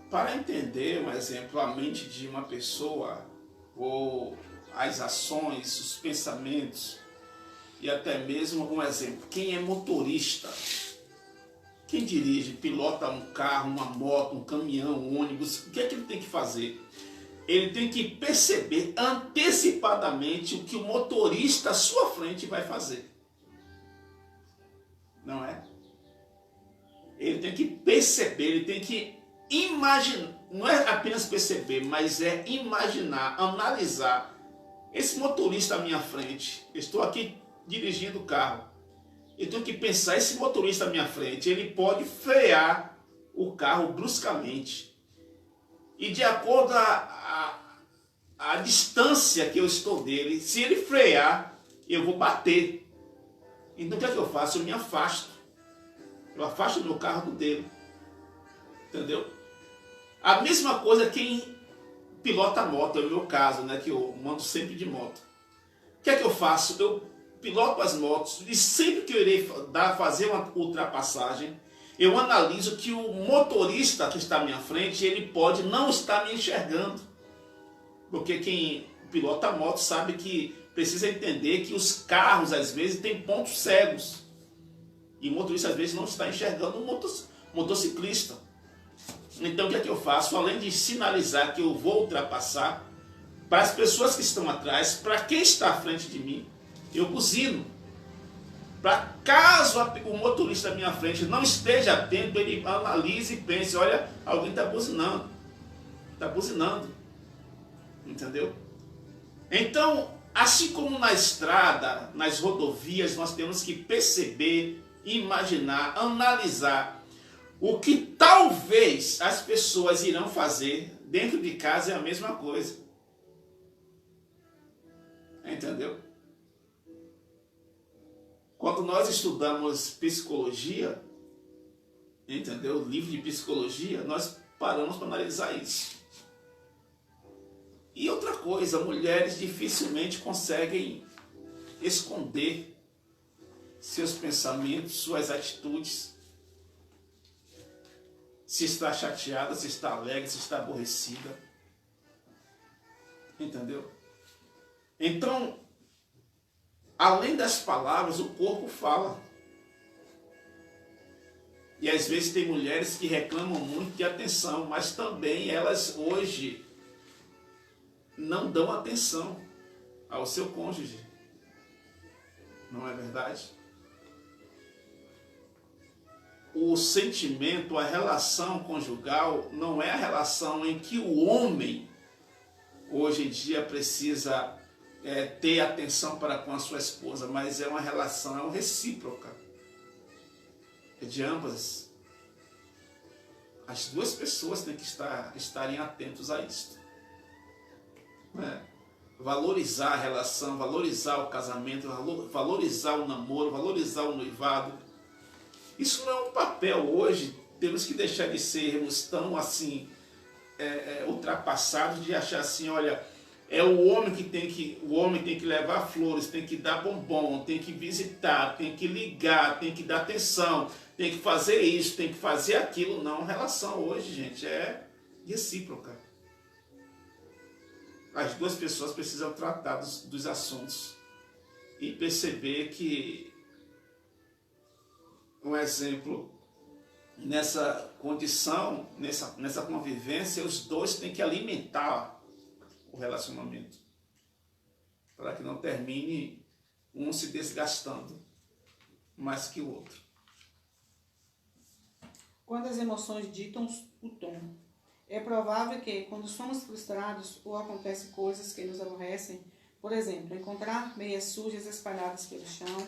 Para entender, um exemplo, a mente de uma pessoa, ou as ações, os pensamentos, e até mesmo um exemplo, quem é motorista, quem dirige, pilota um carro, uma moto, um caminhão, um ônibus, o que é que ele tem que fazer? Ele tem que perceber antecipadamente o que o motorista à sua frente vai fazer. Não é? Ele tem que perceber, ele tem que imaginar, não é apenas perceber, mas é imaginar, analisar. Esse motorista à minha frente, eu estou aqui dirigindo o carro, eu tenho que pensar, esse motorista à minha frente, ele pode frear o carro bruscamente. E de acordo a distância que eu estou dele, se ele frear, eu vou bater. Então o que é que eu faço? Eu me afasto. Eu afasto o meu carro do dele. Entendeu? A mesma coisa quem pilota moto, é o meu caso, né, que eu mando sempre de moto. O que é que eu faço? Eu piloto as motos e sempre que eu irei fazer uma ultrapassagem, eu analiso que o motorista que está à minha frente, ele pode não estar me enxergando. Porque quem pilota a moto sabe que precisa entender que os carros, às vezes, têm pontos cegos. E o motorista, às vezes, não está enxergando o motociclista. Então, o que é que eu faço? Além de sinalizar que eu vou ultrapassar, para as pessoas que estão atrás, para quem está à frente de mim, eu buzino. Para caso o motorista à minha frente não esteja atento, ele analise e pense: olha, alguém está buzinando. Está buzinando. Entendeu? Então, assim como na estrada, nas rodovias, nós temos que perceber, imaginar, analisar o que talvez as pessoas irão fazer dentro de casa é a mesma coisa. Entendeu? Quando nós estudamos psicologia, entendeu? Livro de psicologia, nós paramos para analisar isso. E outra coisa, mulheres dificilmente conseguem esconder seus pensamentos, suas atitudes. Se está chateada, se está alegre, se está aborrecida. Entendeu? Então, além das palavras, o corpo fala. E às vezes tem mulheres que reclamam muito de atenção, mas também elas hoje não dão atenção ao seu cônjuge. Não é verdade? O sentimento, a relação conjugal não é a relação em que o homem hoje em dia precisa ter atenção para com a sua esposa, mas é uma relação recíproca. É de ambas. As duas pessoas têm que estarem atentos a isto. Valorizar a relação, valorizar o casamento, valorizar o namoro, valorizar o noivado. Isso não é um papel hoje. Temos que deixar de sermos tão assim ultrapassados de achar assim, olha, é o homem que tem que levar flores, tem que dar bombom, tem que visitar, tem que ligar, tem que dar atenção, tem que fazer isso, tem que fazer aquilo. Não, relação hoje, gente, é recíproca. As duas pessoas precisam tratar dos assuntos e perceber que, um exemplo, nessa condição, nessa convivência, os dois têm que alimentar o relacionamento, para que não termine um se desgastando mais que o outro. Quando as emoções ditam o tom, é provável que, quando somos frustrados ou acontecem coisas que nos aborrecem, por exemplo, encontrar meias sujas espalhadas pelo chão,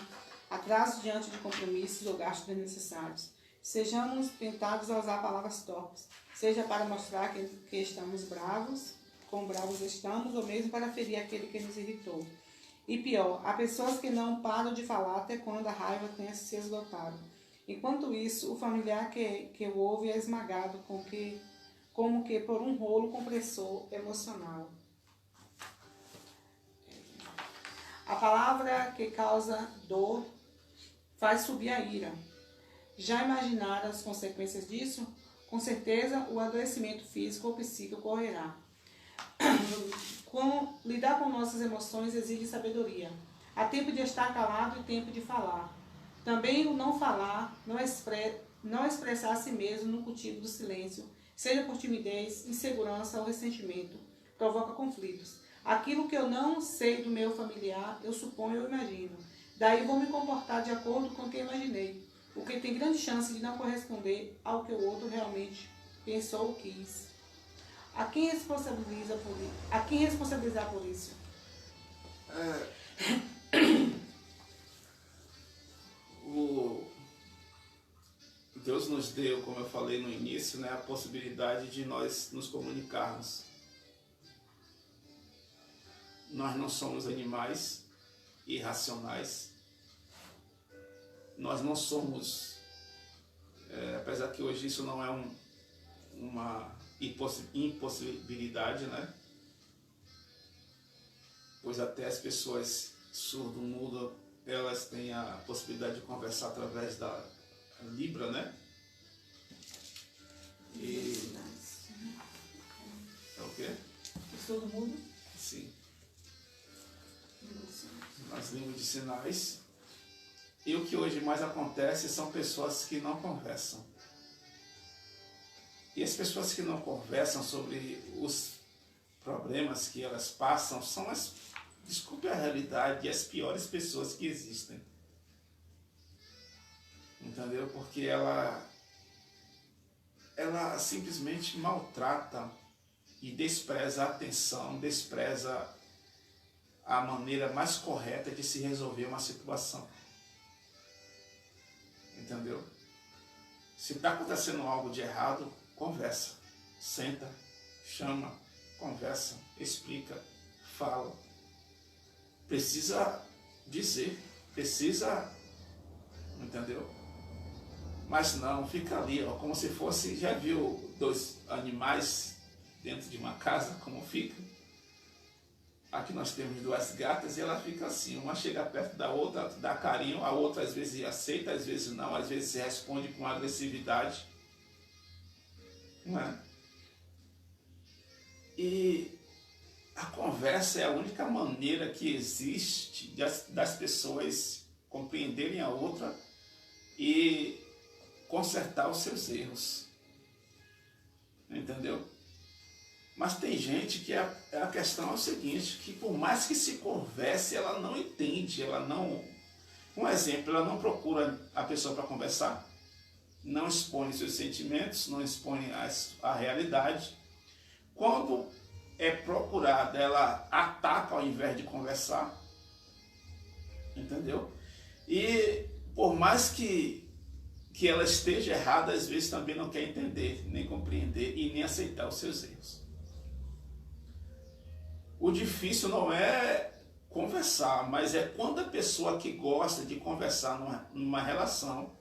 atrasos diante de compromissos ou gastos desnecessários, sejamos tentados a usar palavras torpes, seja para mostrar que estamos bravos, quão bravos estamos, ou mesmo para ferir aquele que nos irritou. E pior, há pessoas que não param de falar até quando a raiva tenha se esgotado. Enquanto isso, o familiar que o ouve é esmagado como que por um rolo compressor emocional. A palavra que causa dor faz subir a ira. Já imaginaram as consequências disso? Com certeza, o adoecimento físico ou psíquico ocorrerá. Lidar com nossas emoções exige sabedoria. Há tempo de estar calado e tempo de falar. Também o não falar, não expressar a si mesmo no cultivo do silêncio, seja por timidez, insegurança ou ressentimento, provoca conflitos. Aquilo que eu não sei do meu familiar, eu suponho ou imagino. Daí vou me comportar de acordo com o que imaginei, o que tem grande chance de não corresponder ao que o outro realmente pensou ou quis. A quem responsabilizar por isso? Deus nos deu, como eu falei no início, né, a possibilidade de nós nos comunicarmos. Nós não somos animais irracionais. Nós não somos, apesar que hoje isso não é uma impossibilidade, né? Pois até as pessoas surdo-mudas, elas têm a possibilidade de conversar através da Libra, né? E é o quê? Surdo-mudo? Sim. Nas línguas de sinais. E o que hoje mais acontece são pessoas que não conversam. E as pessoas que não conversam sobre os problemas que elas passam são desculpe a realidade, as piores pessoas que existem. Entendeu? Porque ela simplesmente maltrata e despreza a atenção, despreza a maneira mais correta de se resolver uma situação. Entendeu? Se está acontecendo algo de errado, conversa, senta, chama, conversa, explica, fala. Precisa dizer, precisa, entendeu? Mas não, fica ali, ó, como se fosse, já viu dois animais dentro de uma casa, como fica? Aqui nós temos duas gatas e ela fica assim, uma chega perto da outra, dá carinho, a outra às vezes aceita, às vezes não, às vezes responde com agressividade. Não é? E a conversa é a única maneira que existe das pessoas compreenderem a outra e consertar os seus erros. Entendeu? Mas tem gente que a questão é o seguinte, que por mais que se converse, ela não entende, ela não... Um exemplo, ela não procura a pessoa para conversar, não expõe seus sentimentos, não expõe a realidade. Quando é procurada, ela ataca ao invés de conversar. Entendeu? E por mais que ela esteja errada, às vezes também não quer entender, nem compreender e nem aceitar os seus erros. O difícil não é conversar, mas é quando a pessoa que gosta de conversar numa relação,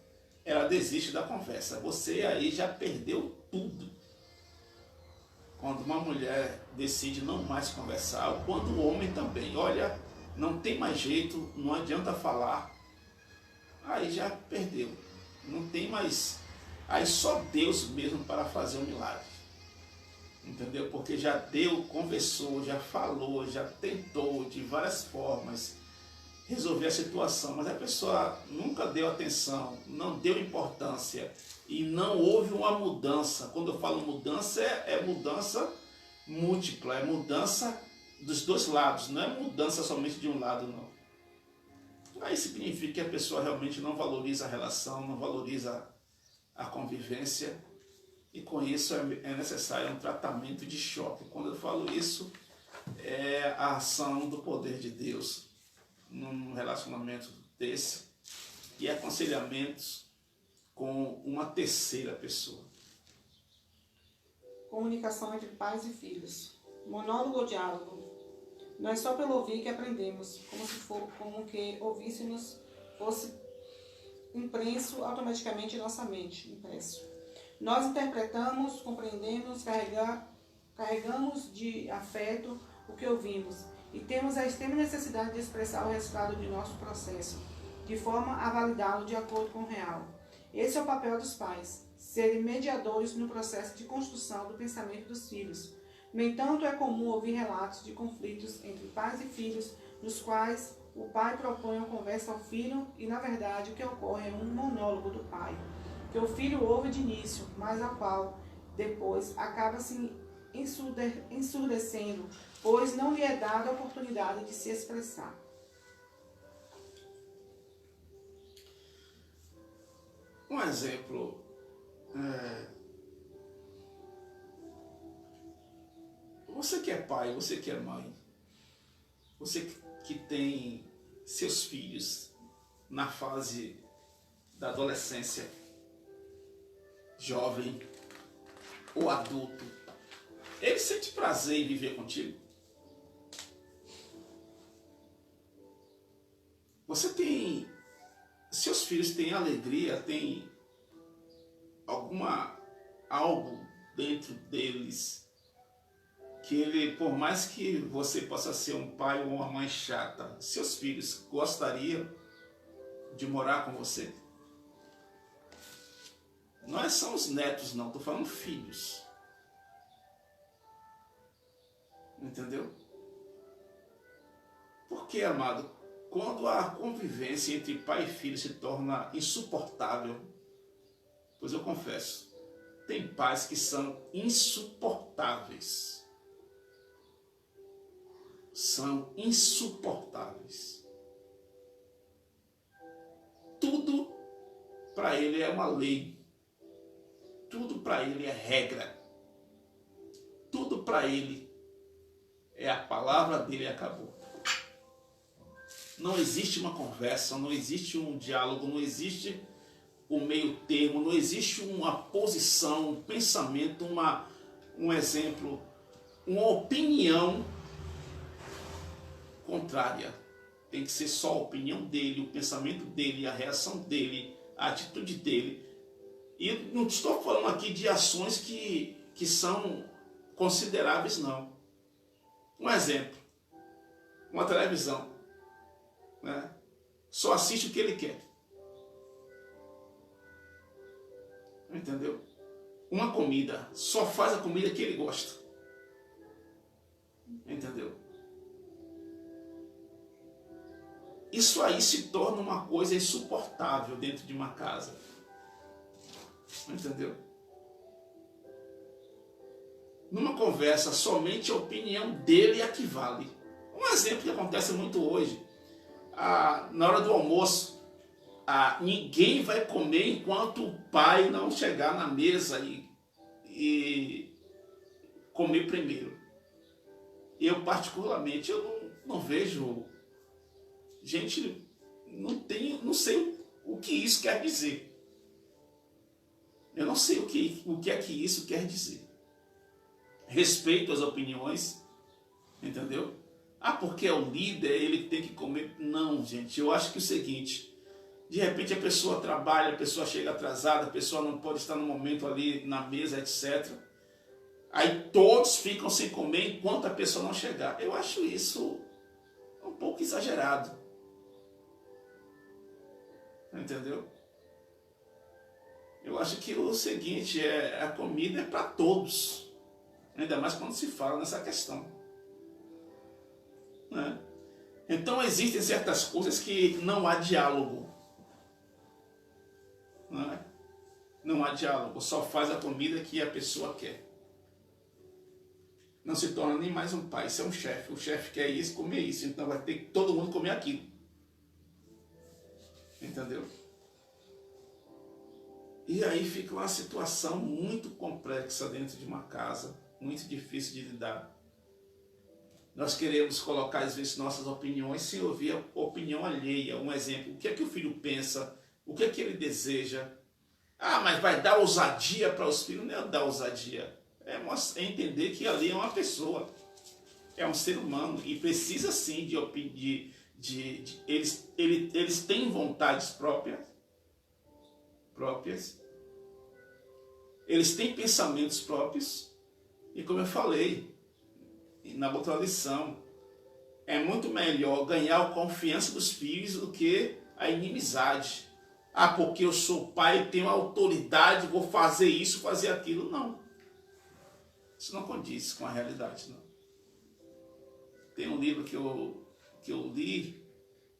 ela desiste da conversa. Você aí já perdeu tudo. Quando uma mulher decide não mais conversar, ou quando o homem também, olha, não tem mais jeito, não adianta falar, aí já perdeu. Não tem mais. Aí só Deus mesmo para fazer um milagre. Entendeu? Porque já deu, conversou, já falou, já tentou de várias formas resolver a situação, mas a pessoa nunca deu atenção, não deu importância e não houve uma mudança. Quando eu falo mudança, é mudança múltipla, é mudança dos dois lados, não é mudança somente de um lado, não. Aí significa que a pessoa realmente não valoriza a relação, não valoriza a convivência, e com isso é necessário um tratamento de choque. Quando eu falo isso, é a ação do poder de Deus num relacionamento desse e aconselhamentos com uma terceira pessoa. Comunicação entre pais e filhos. Monólogo ou diálogo. Não é só pelo ouvir que aprendemos, como que ouvíssemos fosse impresso automaticamente em nossa mente, impresso. Nós interpretamos, compreendemos, carregamos de afeto o que ouvimos e temos a extrema necessidade de expressar o resultado de nosso processo, de forma a validá-lo de acordo com o real. Esse é o papel dos pais, serem mediadores no processo de construção do pensamento dos filhos. No entanto, é comum ouvir relatos de conflitos entre pais e filhos, nos quais o pai propõe uma conversa ao filho e, na verdade, o que ocorre é um monólogo do pai, que o filho ouve de início, mas ao qual depois acaba se ensurdecendo, pois não lhe é dada a oportunidade de se expressar. Um exemplo, você que é pai, você que é mãe, você que tem seus filhos na fase da adolescência, jovem ou adulto, ele sente prazer em viver contigo? Você tem... Seus filhos têm alegria, têm algo dentro deles que ele, por mais que você possa ser um pai ou uma mãe chata, seus filhos gostariam de morar com você? Não são os netos, não, estou falando filhos. Entendeu? Por que, amado? Quando a convivência entre pai e filho se torna insuportável, pois eu confesso, tem pais que são insuportáveis. São insuportáveis. Tudo para ele é uma lei. Tudo para ele é regra. Tudo para ele é a palavra dele e acabou. Não existe uma conversa, não existe um diálogo, não existe um meio termo, não existe uma posição, um pensamento, um exemplo, uma opinião contrária. Tem que ser só a opinião dele, o pensamento dele, a reação dele, a atitude dele. E não estou falando aqui de ações que são consideráveis, não. Um exemplo, uma televisão, né? Só assiste o que ele quer. Entendeu? Uma comida, só faz a comida que ele gosta. Entendeu? Isso aí se torna uma coisa insuportável dentro de uma casa. Entendeu? Numa conversa, somente a opinião dele é a que vale. Um exemplo que acontece muito hoje. Na hora do almoço, ninguém vai comer enquanto o pai não chegar na mesa e comer primeiro. Eu, particularmente, eu não vejo... Gente, não sei o que isso quer dizer. Eu não sei o que é que isso quer dizer. Respeito as opiniões, entendeu? Porque é o líder, ele tem que comer. Não, gente, eu acho que é o seguinte, de repente a pessoa trabalha, a pessoa chega atrasada, a pessoa não pode estar no momento ali na mesa, etc. Aí todos ficam sem comer enquanto a pessoa não chegar. Eu acho isso um pouco exagerado. Entendeu? Eu acho que o seguinte, a comida é para todos. Ainda mais quando se fala nessa questão. Né? Então existem certas coisas que não há diálogo. Né? Não há diálogo, só faz a comida que a pessoa quer. Não se torna nem mais um pai, isso é um chefe. O chefe quer isso, comer isso, então vai ter que todo mundo comer aquilo. Entendeu? E aí fica uma situação muito complexa dentro de uma casa, muito difícil de lidar. Nós queremos colocar às vezes nossas opiniões sem ouvir a opinião alheia. Um exemplo, o que é que o filho pensa, o que é que ele deseja. Mas vai dar ousadia para os filhos? Não é dar ousadia, é entender que ali é uma pessoa, é um ser humano e precisa sim eles têm vontades próprias, eles têm pensamentos próprios e, como eu falei na outra lição, é muito melhor ganhar a confiança dos filhos do que a inimizade. Porque eu sou pai, tenho autoridade, vou fazer isso, fazer aquilo. Não. Isso não condiz com a realidade, não. Tem um livro que eu li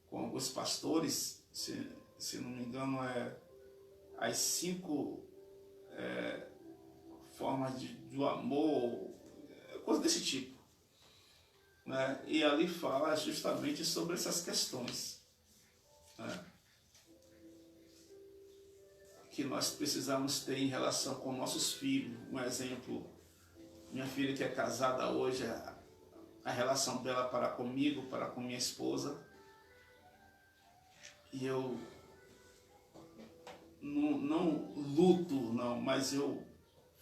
com alguns pastores, se não me engano, as 5 formas do amor, coisa desse tipo. Né? E ali fala justamente sobre essas questões. Né? Que nós precisamos ter em relação com nossos filhos. Um exemplo, minha filha que é casada hoje, a relação dela para comigo, para com minha esposa. E eu não luto, não, mas eu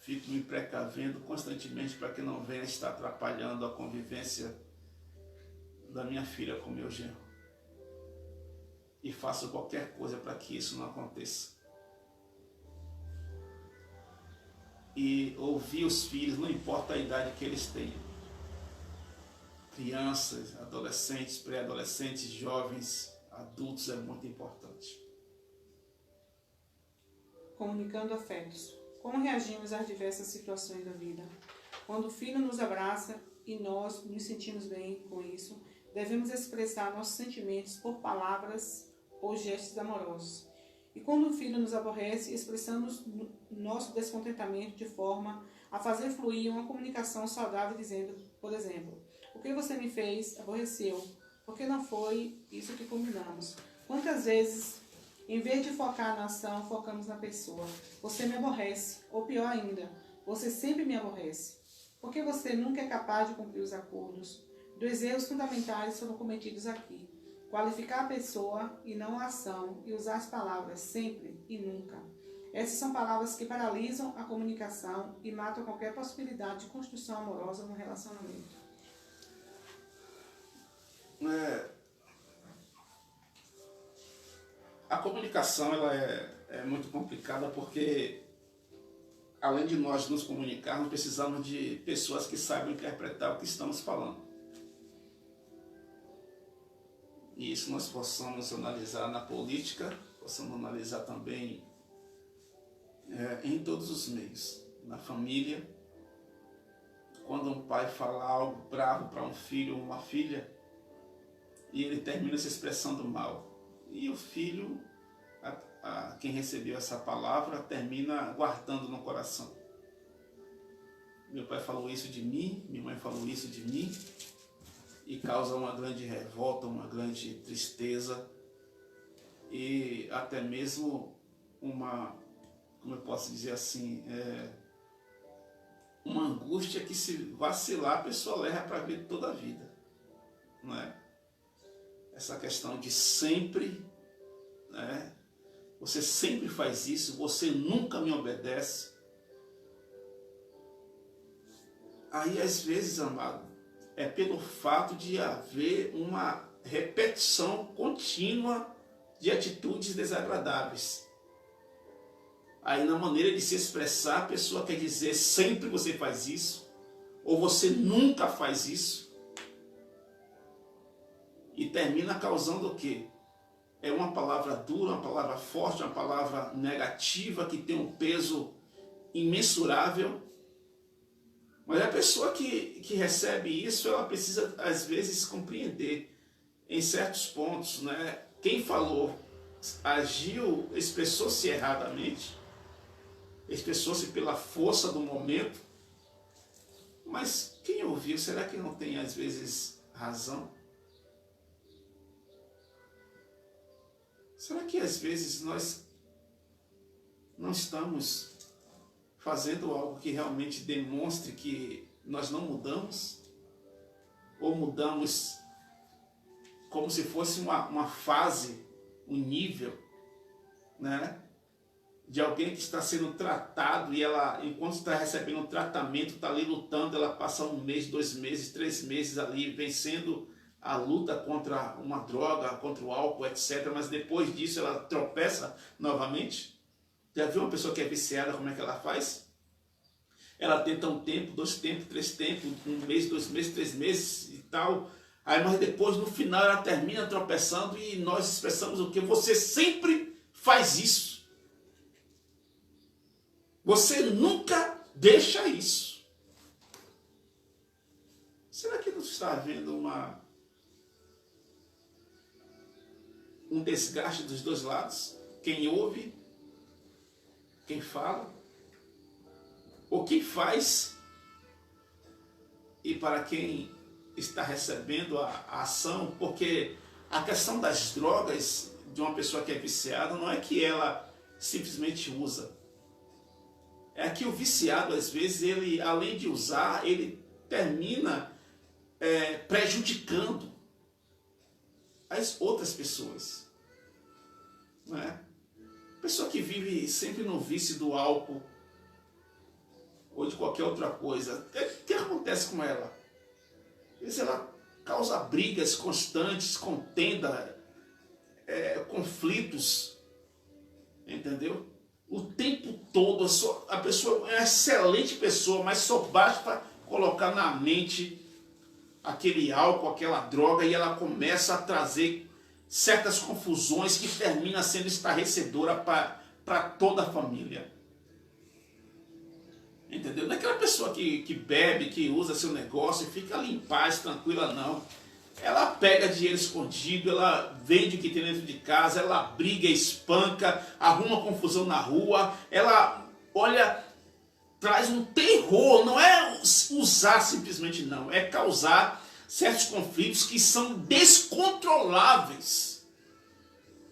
fico me precavendo constantemente para que não venha estar atrapalhando a convivência da minha filha com meu genro. E faço qualquer coisa para que isso não aconteça. E ouvir os filhos, não importa a idade que eles tenham. Crianças, adolescentes, pré-adolescentes, jovens, adultos, é muito importante. Comunicando afetos. Como reagimos às diversas situações da vida? Quando o filho nos abraça e nós nos sentimos bem com isso, devemos expressar nossos sentimentos por palavras ou gestos amorosos. E quando o filho nos aborrece, expressamos nosso descontentamento de forma a fazer fluir uma comunicação saudável, dizendo, por exemplo, o que você me fez aborreceu, porque não foi isso que combinamos. Quantas vezes, em vez de focar na ação, focamos na pessoa. Você me aborrece, ou pior ainda, você sempre me aborrece, porque você nunca é capaz de cumprir os acordos. 2 erros fundamentais foram cometidos aqui. Qualificar a pessoa e não a ação, e usar as palavras sempre e nunca. Essas são palavras que paralisam a comunicação e matam qualquer possibilidade de construção amorosa no relacionamento. A comunicação ela é muito complicada porque, além de nós nos comunicarmos, precisamos de pessoas que saibam interpretar o que estamos falando. E isso nós possamos analisar na política, possamos analisar também em todos os meios. Na família, quando um pai fala algo bravo para um filho ou uma filha, e ele termina se expressando mal. E o filho, quem recebeu essa palavra, termina guardando no coração. Meu pai falou isso de mim, minha mãe falou isso de mim, e causa uma grande revolta, uma grande tristeza, e até mesmo uma, como eu posso dizer assim, uma angústia que, se vacilar, a pessoa leva para a vida toda a vida, não é? Essa questão de sempre, né? Você sempre faz isso, você nunca me obedece. Aí, às vezes, amado, é pelo fato de haver uma repetição contínua de atitudes desagradáveis. Aí, na maneira de se expressar, a pessoa quer dizer sempre você faz isso, ou você nunca faz isso. E termina causando o quê? É uma palavra dura, uma palavra forte, uma palavra negativa que tem um peso imensurável. Mas a pessoa que recebe isso, ela precisa, às vezes, compreender em certos pontos, né? Quem falou, agiu, expressou-se erradamente, expressou-se pela força do momento, mas quem ouviu, será que não tem, às vezes, razão? Será que às vezes nós não estamos fazendo algo que realmente demonstre que nós não mudamos? Ou mudamos como se fosse uma fase, um nível, né? De alguém que está sendo tratado e ela, enquanto está recebendo tratamento, está ali lutando, ela passa 1 mês, 2 meses, 3 meses ali vencendo a luta contra uma droga, contra o álcool, etc. Mas depois disso ela tropeça novamente. Já viu uma pessoa que é viciada, como é que ela faz? Ela tenta 1 tempo, 2 tempos, 3 tempos, 1 mês, 2 meses, 3 meses e tal. Aí, mas depois, no final, ela termina tropeçando e nós expressamos o quê? Você sempre faz isso. Você nunca deixa isso. Será que não está havendo um desgaste dos dois lados? Quem ouve, quem fala, ou quem faz, e para quem está recebendo a ação, porque a questão das drogas de uma pessoa que é viciada não é que ela simplesmente usa. É que o viciado, às vezes, ele, além de usar, ele termina prejudicando as outras pessoas. Não é? Pessoa que vive sempre no vício do álcool ou de qualquer outra coisa, o que acontece com ela? Às vezes ela causa brigas constantes, contenda, conflitos, entendeu? O tempo todo, a pessoa é uma excelente pessoa, mas só basta colocar na mente aquele álcool, aquela droga, e ela começa a trazer certas confusões que termina sendo estarrecedora para toda a família. Entendeu? Não é aquela pessoa que bebe, que usa seu negócio e fica ali em paz, tranquila, não. Ela pega dinheiro escondido, ela vende o que tem dentro de casa, ela briga, espanca, arruma confusão na rua, ela, olha, traz um terror, não é usar simplesmente não, é causar certos conflitos que são descontroláveis,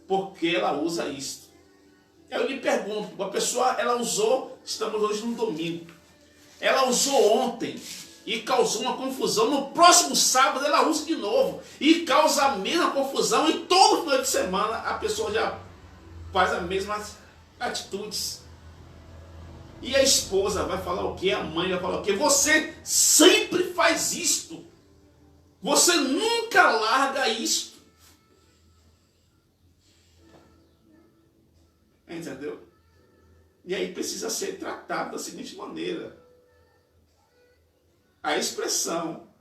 porque ela usa isso. Eu lhe pergunto, a pessoa, ela usou, estamos hoje no domingo, ela usou ontem e causou uma confusão, no próximo sábado ela usa de novo e causa a mesma confusão, e todo final de semana a pessoa já faz as mesmas atitudes. E a esposa vai falar o quê? A mãe vai falar o quê? Você sempre faz isto. Você nunca larga isto. Entendeu? E aí precisa ser tratado da seguinte maneira. A expressão,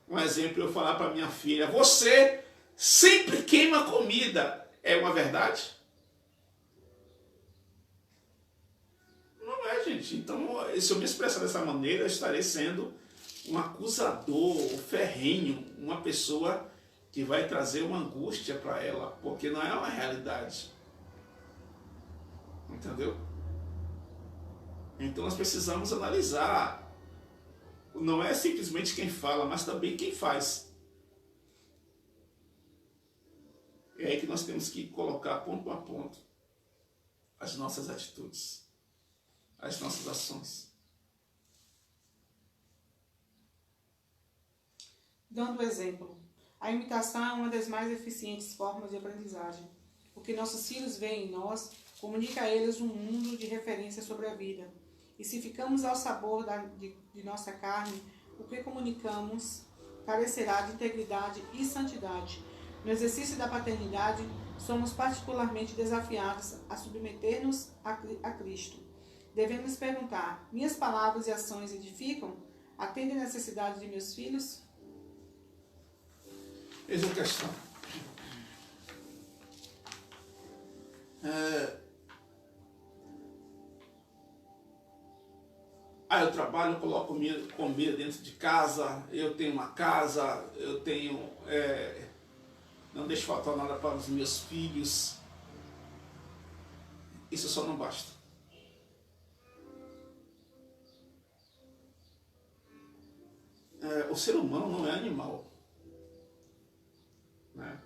um exemplo, eu falar para minha filha, você sempre queima comida, é uma verdade? Não é, gente. Então, se eu me expressar dessa maneira, eu estarei sendo um acusador, ferrenho, uma pessoa que vai trazer uma angústia para ela, porque não é uma realidade. Entendeu? Então nós precisamos analisar. Não é simplesmente quem fala, mas também quem faz. É aí que nós temos que colocar ponto a ponto as nossas atitudes, as nossas ações. Dando exemplo, a imitação é uma das mais eficientes formas de aprendizagem. O que nossos filhos veem em nós comunica a eles um mundo de referência sobre a vida. E se ficamos ao sabor de nossa carne, o que comunicamos carecerá de integridade e santidade. No exercício da paternidade, somos particularmente desafiados a submeter-nos a Cristo. Devemos perguntar, minhas palavras e ações edificam? Atendem à necessidade de meus filhos? Eis a questão. Eu trabalho, coloco comida dentro de casa, eu tenho uma casa, eu tenho... não deixo faltar nada para os meus filhos. Isso só não basta. O ser humano não é animal. Né?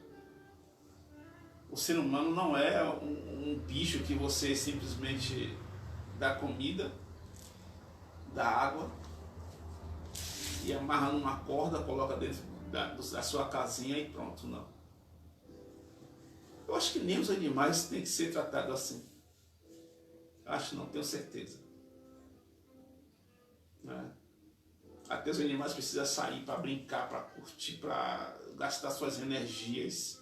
O ser humano não é um bicho que você simplesmente dá comida, dá água e amarra numa corda, coloca dentro da sua casinha e pronto, não. Eu acho que nem os animais têm que ser tratados assim. Acho, não tenho certeza. Né? Até os animais precisam sair para brincar, para curtir, para gastar suas energias.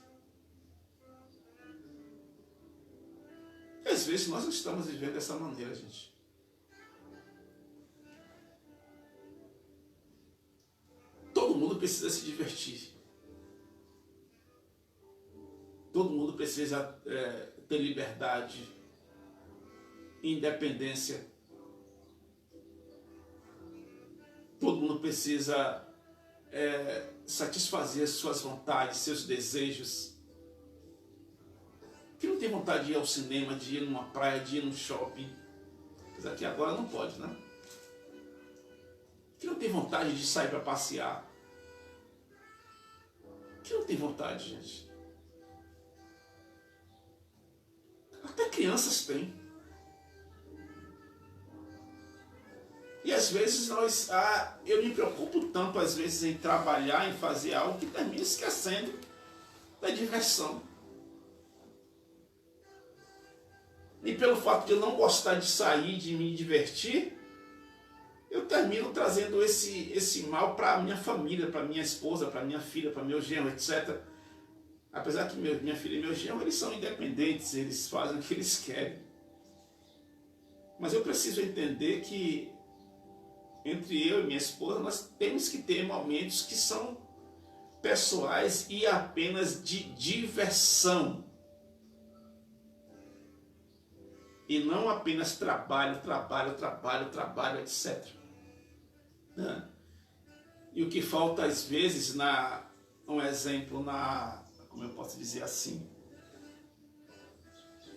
E às vezes nós não estamos vivendo dessa maneira, gente. Todo mundo precisa se divertir. Todo mundo precisa ter liberdade, independência. Todo mundo precisa satisfazer suas vontades, seus desejos. Quem não tem vontade de ir ao cinema, de ir numa praia, de ir num shopping? Apesar que agora não pode, né? Quem não tem vontade de sair para passear? Quem não tem vontade, gente? Até crianças têm. E às vezes eu me preocupo tanto às vezes em trabalhar, em fazer algo, que termino esquecendo da diversão. E pelo fato de eu não gostar de sair, de me divertir, eu termino trazendo esse mal para a minha família, para minha esposa, para minha filha, para meu genro, etc. Apesar que minha filha e meu genro, eles são independentes, eles fazem o que eles querem. Mas eu preciso entender que entre eu e minha esposa, nós temos que ter momentos que são pessoais e apenas de diversão. E não apenas trabalho, etc. Né? E o que falta às vezes, um exemplo, como eu posso dizer assim,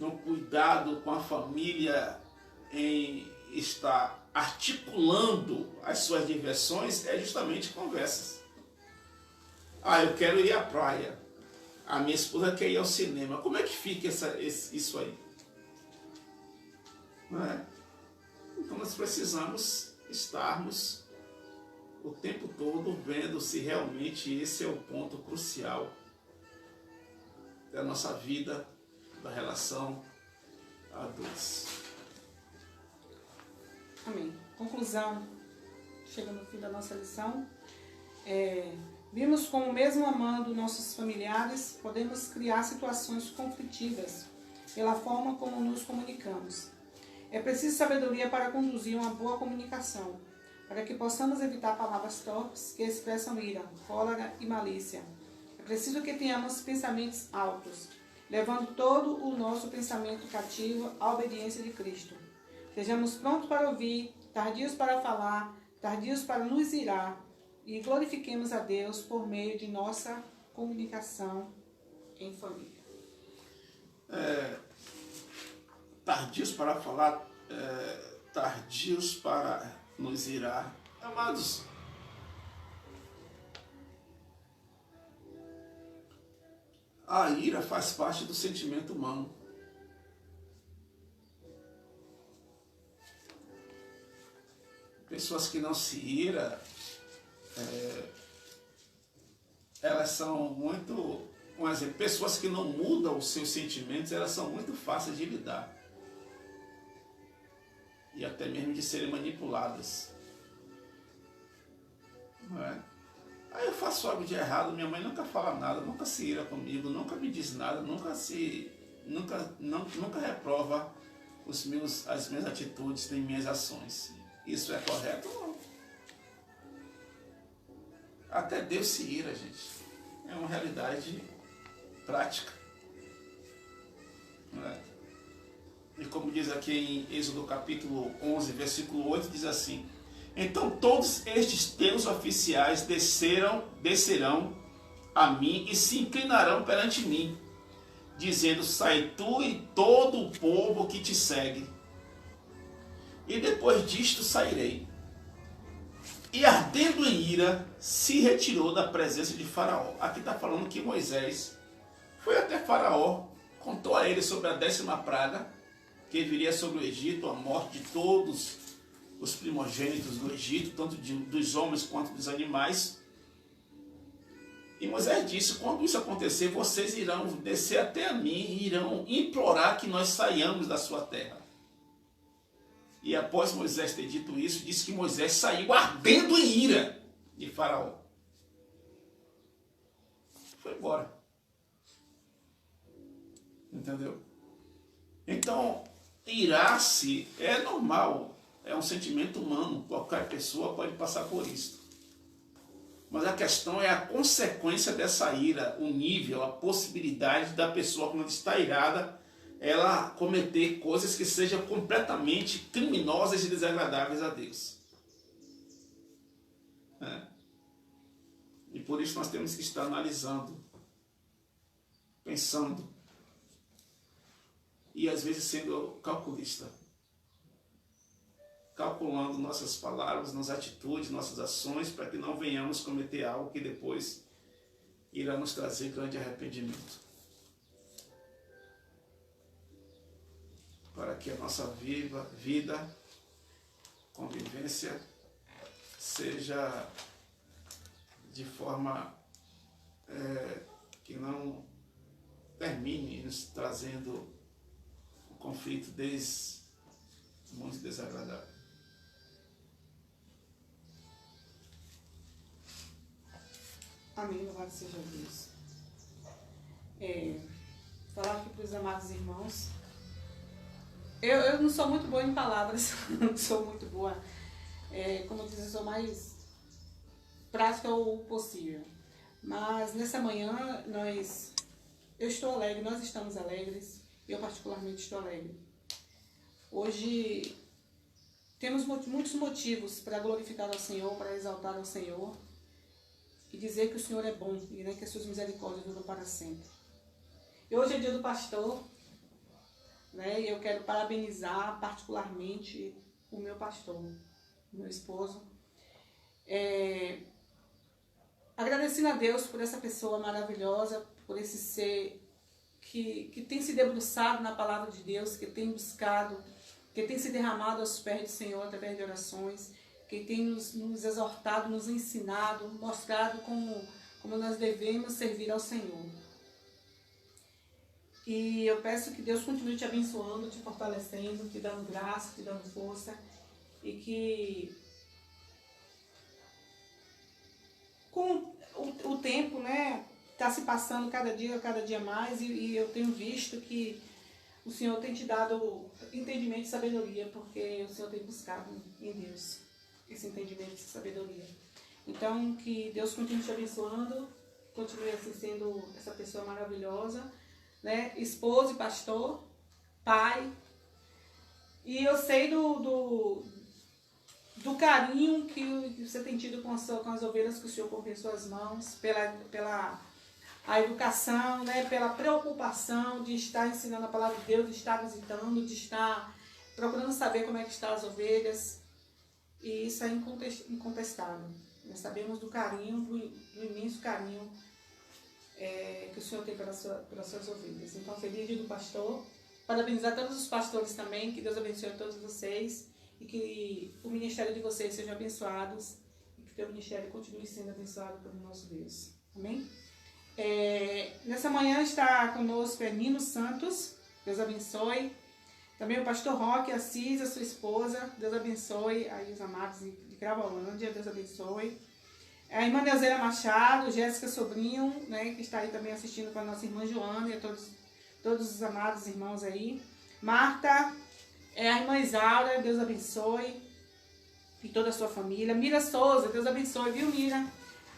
no cuidado com a família, em estar articulando as suas diversões, é justamente conversas. Eu quero ir à praia. A minha esposa quer ir ao cinema. Como é que fica isso aí? Não é? Então nós precisamos estarmos o tempo todo vendo se realmente esse é o ponto crucial da nossa vida, da relação a dois. conclusão, chega no fim da nossa lição, vimos como mesmo amando nossos familiares, podemos criar situações conflitivas pela forma como nos comunicamos. É preciso sabedoria para conduzir uma boa comunicação, para que possamos evitar palavras torpes que expressam ira, cólera e malícia. É preciso que tenhamos pensamentos altos, levando todo o nosso pensamento cativo à obediência de Cristo. Sejamos prontos para ouvir, tardios para falar, tardios para nos irar, e glorifiquemos a Deus por meio de nossa comunicação em família. Tardios para falar, tardios para nos irar. Amados, a ira faz parte do sentimento humano. Pessoas que não se iram, elas são muito... Um exemplo, pessoas que não mudam os seus sentimentos, elas são muito fáceis de lidar. E até mesmo de serem manipuladas. Não é? Aí eu faço algo de errado, minha mãe nunca fala nada, nunca se ira comigo, nunca me diz nada, nunca reprova as minhas atitudes, nem minhas ações. Isso é correto? Não. Até Deus se ira, gente. É uma realidade prática. Não é? E como diz aqui em Êxodo capítulo 11, versículo 8, diz assim: então todos estes teus oficiais descerão a mim e se inclinarão perante mim, dizendo: sai tu e todo o povo que te segue. E depois disto sairei. E ardendo em ira, se retirou da presença de Faraó. Aqui está falando que Moisés foi até Faraó, contou a ele sobre a 10ª praga, que viria sobre o Egito, a morte de todos os primogênitos do Egito, tanto dos homens quanto dos animais. E Moisés disse: quando isso acontecer, vocês irão descer até a mim e irão implorar que nós saiamos da sua terra. E após Moisés ter dito isso, disse que Moisés saiu ardendo em ira de Faraó. Foi embora. Entendeu? Então, irar-se é normal. É um sentimento humano. Qualquer pessoa pode passar por isso. Mas a questão é a consequência dessa ira, o nível, a possibilidade da pessoa, quando está irada, ela cometer coisas que sejam completamente criminosas e desagradáveis a Deus. E por isso nós temos que estar analisando, pensando, e às vezes sendo calculista, calculando nossas palavras, nossas atitudes, nossas ações, para que não venhamos cometer algo que depois irá nos trazer grande arrependimento. Para que a nossa vida, convivência, seja de forma que não termine nos trazendo um conflito muito desagradável. Amém, louvado seja Deus. Falar aqui para os amados irmãos. Eu não sou muito boa em palavras, não sou muito boa, como eu disse, eu sou mais prática o possível. Mas nessa manhã eu estou alegre, nós estamos alegres, eu particularmente estou alegre. Hoje temos muitos motivos para glorificar ao Senhor, para exaltar ao Senhor e dizer que o Senhor é bom e que as suas misericórdias duram para sempre. E hoje é dia do pastor. E eu quero parabenizar particularmente o meu pastor, meu esposo. Agradecendo a Deus por essa pessoa maravilhosa, por esse ser que tem se debruçado na palavra de Deus, que tem buscado, que tem se derramado aos pés do Senhor através de orações, que tem nos exortado, nos ensinado, mostrado como nós devemos servir ao Senhor. E eu peço que Deus continue te abençoando, te fortalecendo, te dando graça, te dando força. e que com o tempo, né, está se passando cada dia mais, e eu tenho visto que o Senhor tem te dado entendimento e sabedoria, porque o Senhor tem buscado em Deus esse entendimento e sabedoria. Então, que Deus continue te abençoando, continue assim sendo essa pessoa maravilhosa, né? Esposo e pastor, pai. E eu sei do carinho que você tem tido com as ovelhas que o Senhor colocou em suas mãos, pela a educação, né? Pela preocupação de estar ensinando a palavra de Deus, de estar visitando, de estar procurando saber como é que estão as ovelhas. E isso é incontestável. Nós sabemos do carinho, do imenso carinho que o Senhor tem pelas suas ovelhas. Então, feliz dia do pastor. Parabenizar todos os pastores também. Que Deus abençoe a todos vocês. E que o ministério de vocês seja abençoados. E que o teu ministério continue sendo abençoado pelo nosso Deus. Amém? Nessa manhã está conosco Nino Santos. Deus abençoe. Também o pastor Roque Assis, a sua esposa. Deus abençoe. Aí os amados de Cravolândia. Deus abençoe. A irmã Neuzeira Machado, Jéssica Sobrinho, né, que está aí também assistindo com a nossa irmã Joana e a todos os amados irmãos aí. Marta, a irmã Isaura, Deus abençoe. E toda a sua família. Mira Souza, Deus abençoe, viu, Mira?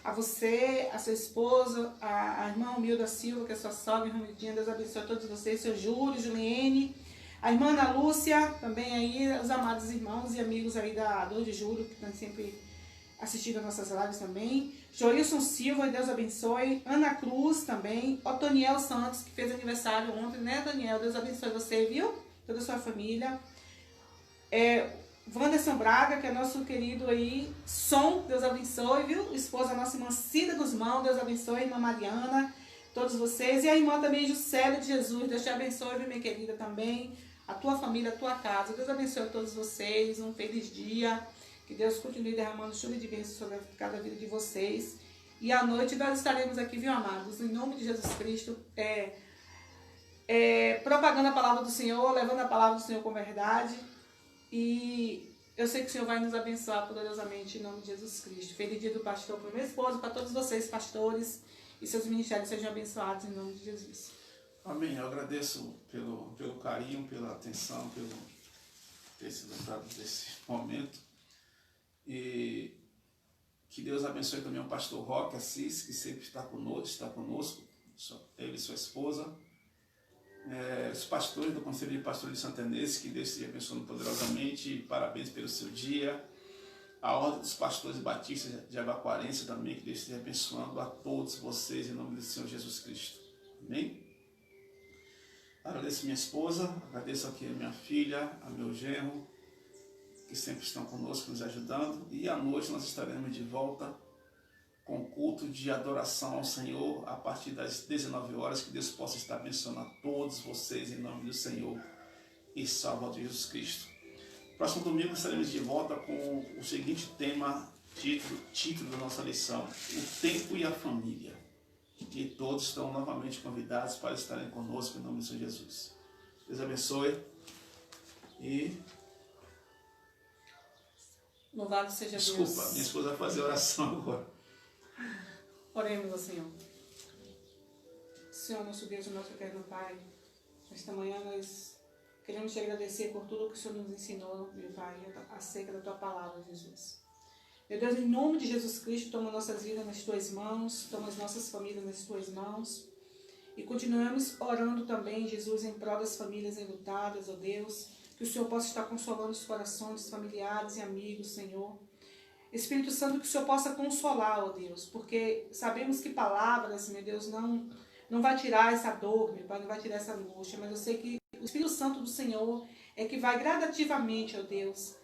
A você, a seu esposo, a irmã Humilda Silva, que é sua sogra, irmã Mildinha, Deus abençoe a todos vocês, seu Júlio, Juliene. A irmã Ana Lúcia, também aí, os amados irmãos e amigos aí da 2 de julho, que estão sempre assistindo as nossas lives também. Joilson Silva, Deus abençoe. Ana Cruz também. Otoniel Santos, que fez aniversário ontem, né, Daniel? Deus abençoe você, viu? Toda a sua família. Wanderson Braga, que é nosso querido aí, Som, Deus abençoe, viu? Esposa da nossa irmã Cida Guzmão, Deus abençoe. Irmã Mariana, todos vocês. E a irmã também Juscelia de Jesus, Deus te abençoe, viu, minha querida, também. A tua família, a tua casa. Deus abençoe a todos vocês. Um feliz dia. Que Deus continue derramando chuva de bênçãos sobre cada vida de vocês. E à noite nós estaremos aqui, viu, amados? Em nome de Jesus Cristo, propagando a palavra do Senhor, levando a palavra do Senhor com verdade. E eu sei que o Senhor vai nos abençoar poderosamente em nome de Jesus Cristo. Feliz dia do pastor para o meu esposo, para todos vocês, pastores, e seus ministérios sejam abençoados em nome de Jesus. Amém. Eu agradeço pelo carinho, pela atenção, pelo ter se lembrado desse momento. E que Deus abençoe também o pastor Roque Assis, que sempre está conosco, ele e sua esposa. Os pastores do Conselho de Pastores de Santa Inês, que Deus esteja abençoando poderosamente. Parabéns pelo seu dia. A Ordem dos Pastores Batistas de Abaquarense também, que Deus esteja abençoando a todos vocês em nome do Senhor Jesus Cristo. Amém? Agradeço minha esposa, agradeço aqui a minha filha, a meu genro, que sempre estão conosco, nos ajudando. E à noite nós estaremos de volta com culto de adoração ao Senhor a partir das 19 horas. Que Deus possa estar abençoando a todos vocês em nome do Senhor e Salvador Jesus Cristo. Próximo domingo estaremos de volta com o seguinte tema, título da nossa lição: o tempo e a família. E todos estão novamente convidados para estarem conosco em nome do Senhor Jesus. Deus abençoe e... Louvado seja Deus. Desculpa, minha esposa vai fazer oração agora. Oremos ao Senhor. Senhor, nosso Deus e nosso eterno Pai, esta manhã nós queremos te agradecer por tudo que o Senhor nos ensinou, meu Pai, acerca da tua palavra, Jesus. Meu Deus, em nome de Jesus Cristo, toma nossas vidas nas tuas mãos, toma as nossas famílias nas tuas mãos. E continuamos orando também, Jesus, em prol das famílias enlutadas, ó Deus, que o Senhor possa estar consolando os corações dos familiares e amigos, Senhor. Espírito Santo, que o Senhor possa consolar, ó Deus, porque sabemos que palavras, meu Deus, não vai tirar essa dor, meu Pai, não vai tirar essa angústia, mas eu sei que o Espírito Santo do Senhor é que vai gradativamente, ó Deus,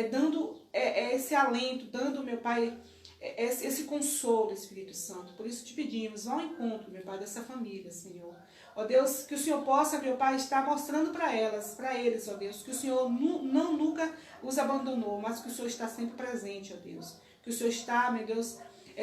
dando esse alento, dando, meu Pai, esse consolo, Espírito Santo. Por isso te pedimos, vá ao encontro, meu Pai, dessa família, Senhor. Ó Deus, que o Senhor possa, meu Pai, estar mostrando para eles, ó Deus, que o Senhor nunca os abandonou, mas que o Senhor está sempre presente, ó Deus. Que o Senhor está, meu Deus,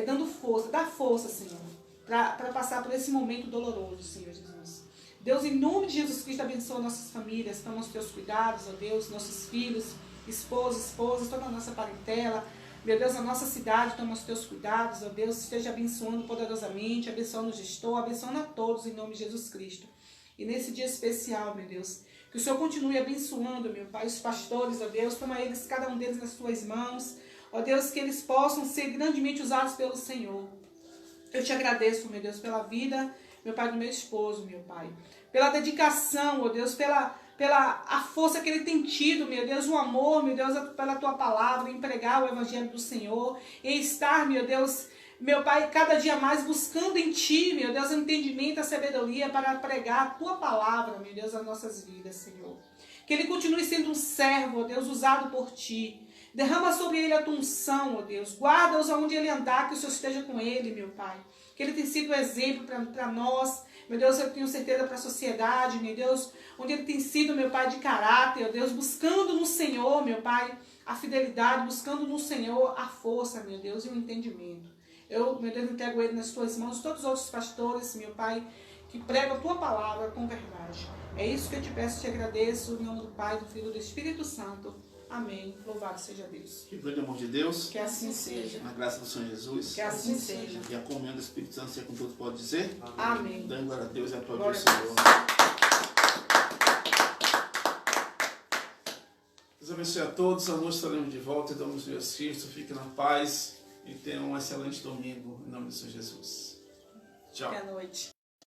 dando força, dá força, Senhor, para passar por esse momento doloroso, Senhor Jesus. Deus, em nome de Jesus Cristo, abençoa nossas famílias, toma os teus cuidados, ó Deus, nossos filhos, esposa, toda a nossa parentela. Meu Deus, a nossa cidade, toma os teus cuidados, ó Deus, esteja abençoando poderosamente, abençoando o gestor, abençoando a todos em nome de Jesus Cristo. E nesse dia especial, meu Deus, que o Senhor continue abençoando, meu Pai, os pastores, ó Deus, toma eles, cada um deles nas tuas mãos, ó Deus, que eles possam ser grandemente usados pelo Senhor. Eu te agradeço, meu Deus, pela vida, meu Pai, do meu esposo, meu Pai, pela dedicação, ó Deus, pela a força que ele tem tido, meu Deus, o amor, meu Deus, pela tua palavra, em pregar o evangelho do Senhor, em estar, meu Deus, meu Pai, cada dia mais buscando em ti, meu Deus, o entendimento, a sabedoria para pregar a tua palavra, meu Deus, nas nossas vidas, Senhor. Que ele continue sendo um servo, ó Deus, usado por ti. Derrama sobre ele a tua unção, ó Deus. Guarda-os aonde ele andar, que o Senhor esteja com ele, meu Pai. Que ele tenha sido exemplo para nós, meu Deus, eu tenho certeza para a sociedade, meu Deus, onde ele tem sido, meu Pai, de caráter, ó Deus, buscando no Senhor, meu Pai, a fidelidade, buscando no Senhor a força, meu Deus, e o entendimento. Eu, meu Deus, entrego ele nas tuas mãos, todos os outros pastores, meu Pai, que pregam a tua palavra com verdade. É isso que eu te peço e te agradeço, em nome do Pai, do Filho e do Espírito Santo. Amém. Louvado seja Deus. Que grande amor de Deus. Que assim seja. Na graça do Senhor Jesus. Que assim seja. E a comunhão do Espírito Santo seja com todos, pode dizer? Amém. Dando glória a Deus e a tua Glória Deus, a Senhor. Deus abençoe a todos. À noite estaremos de volta. Em nome do Senhor Cristo. Fique na paz e tenham um excelente domingo. Em nome do Senhor Jesus. Tchau. Boa noite.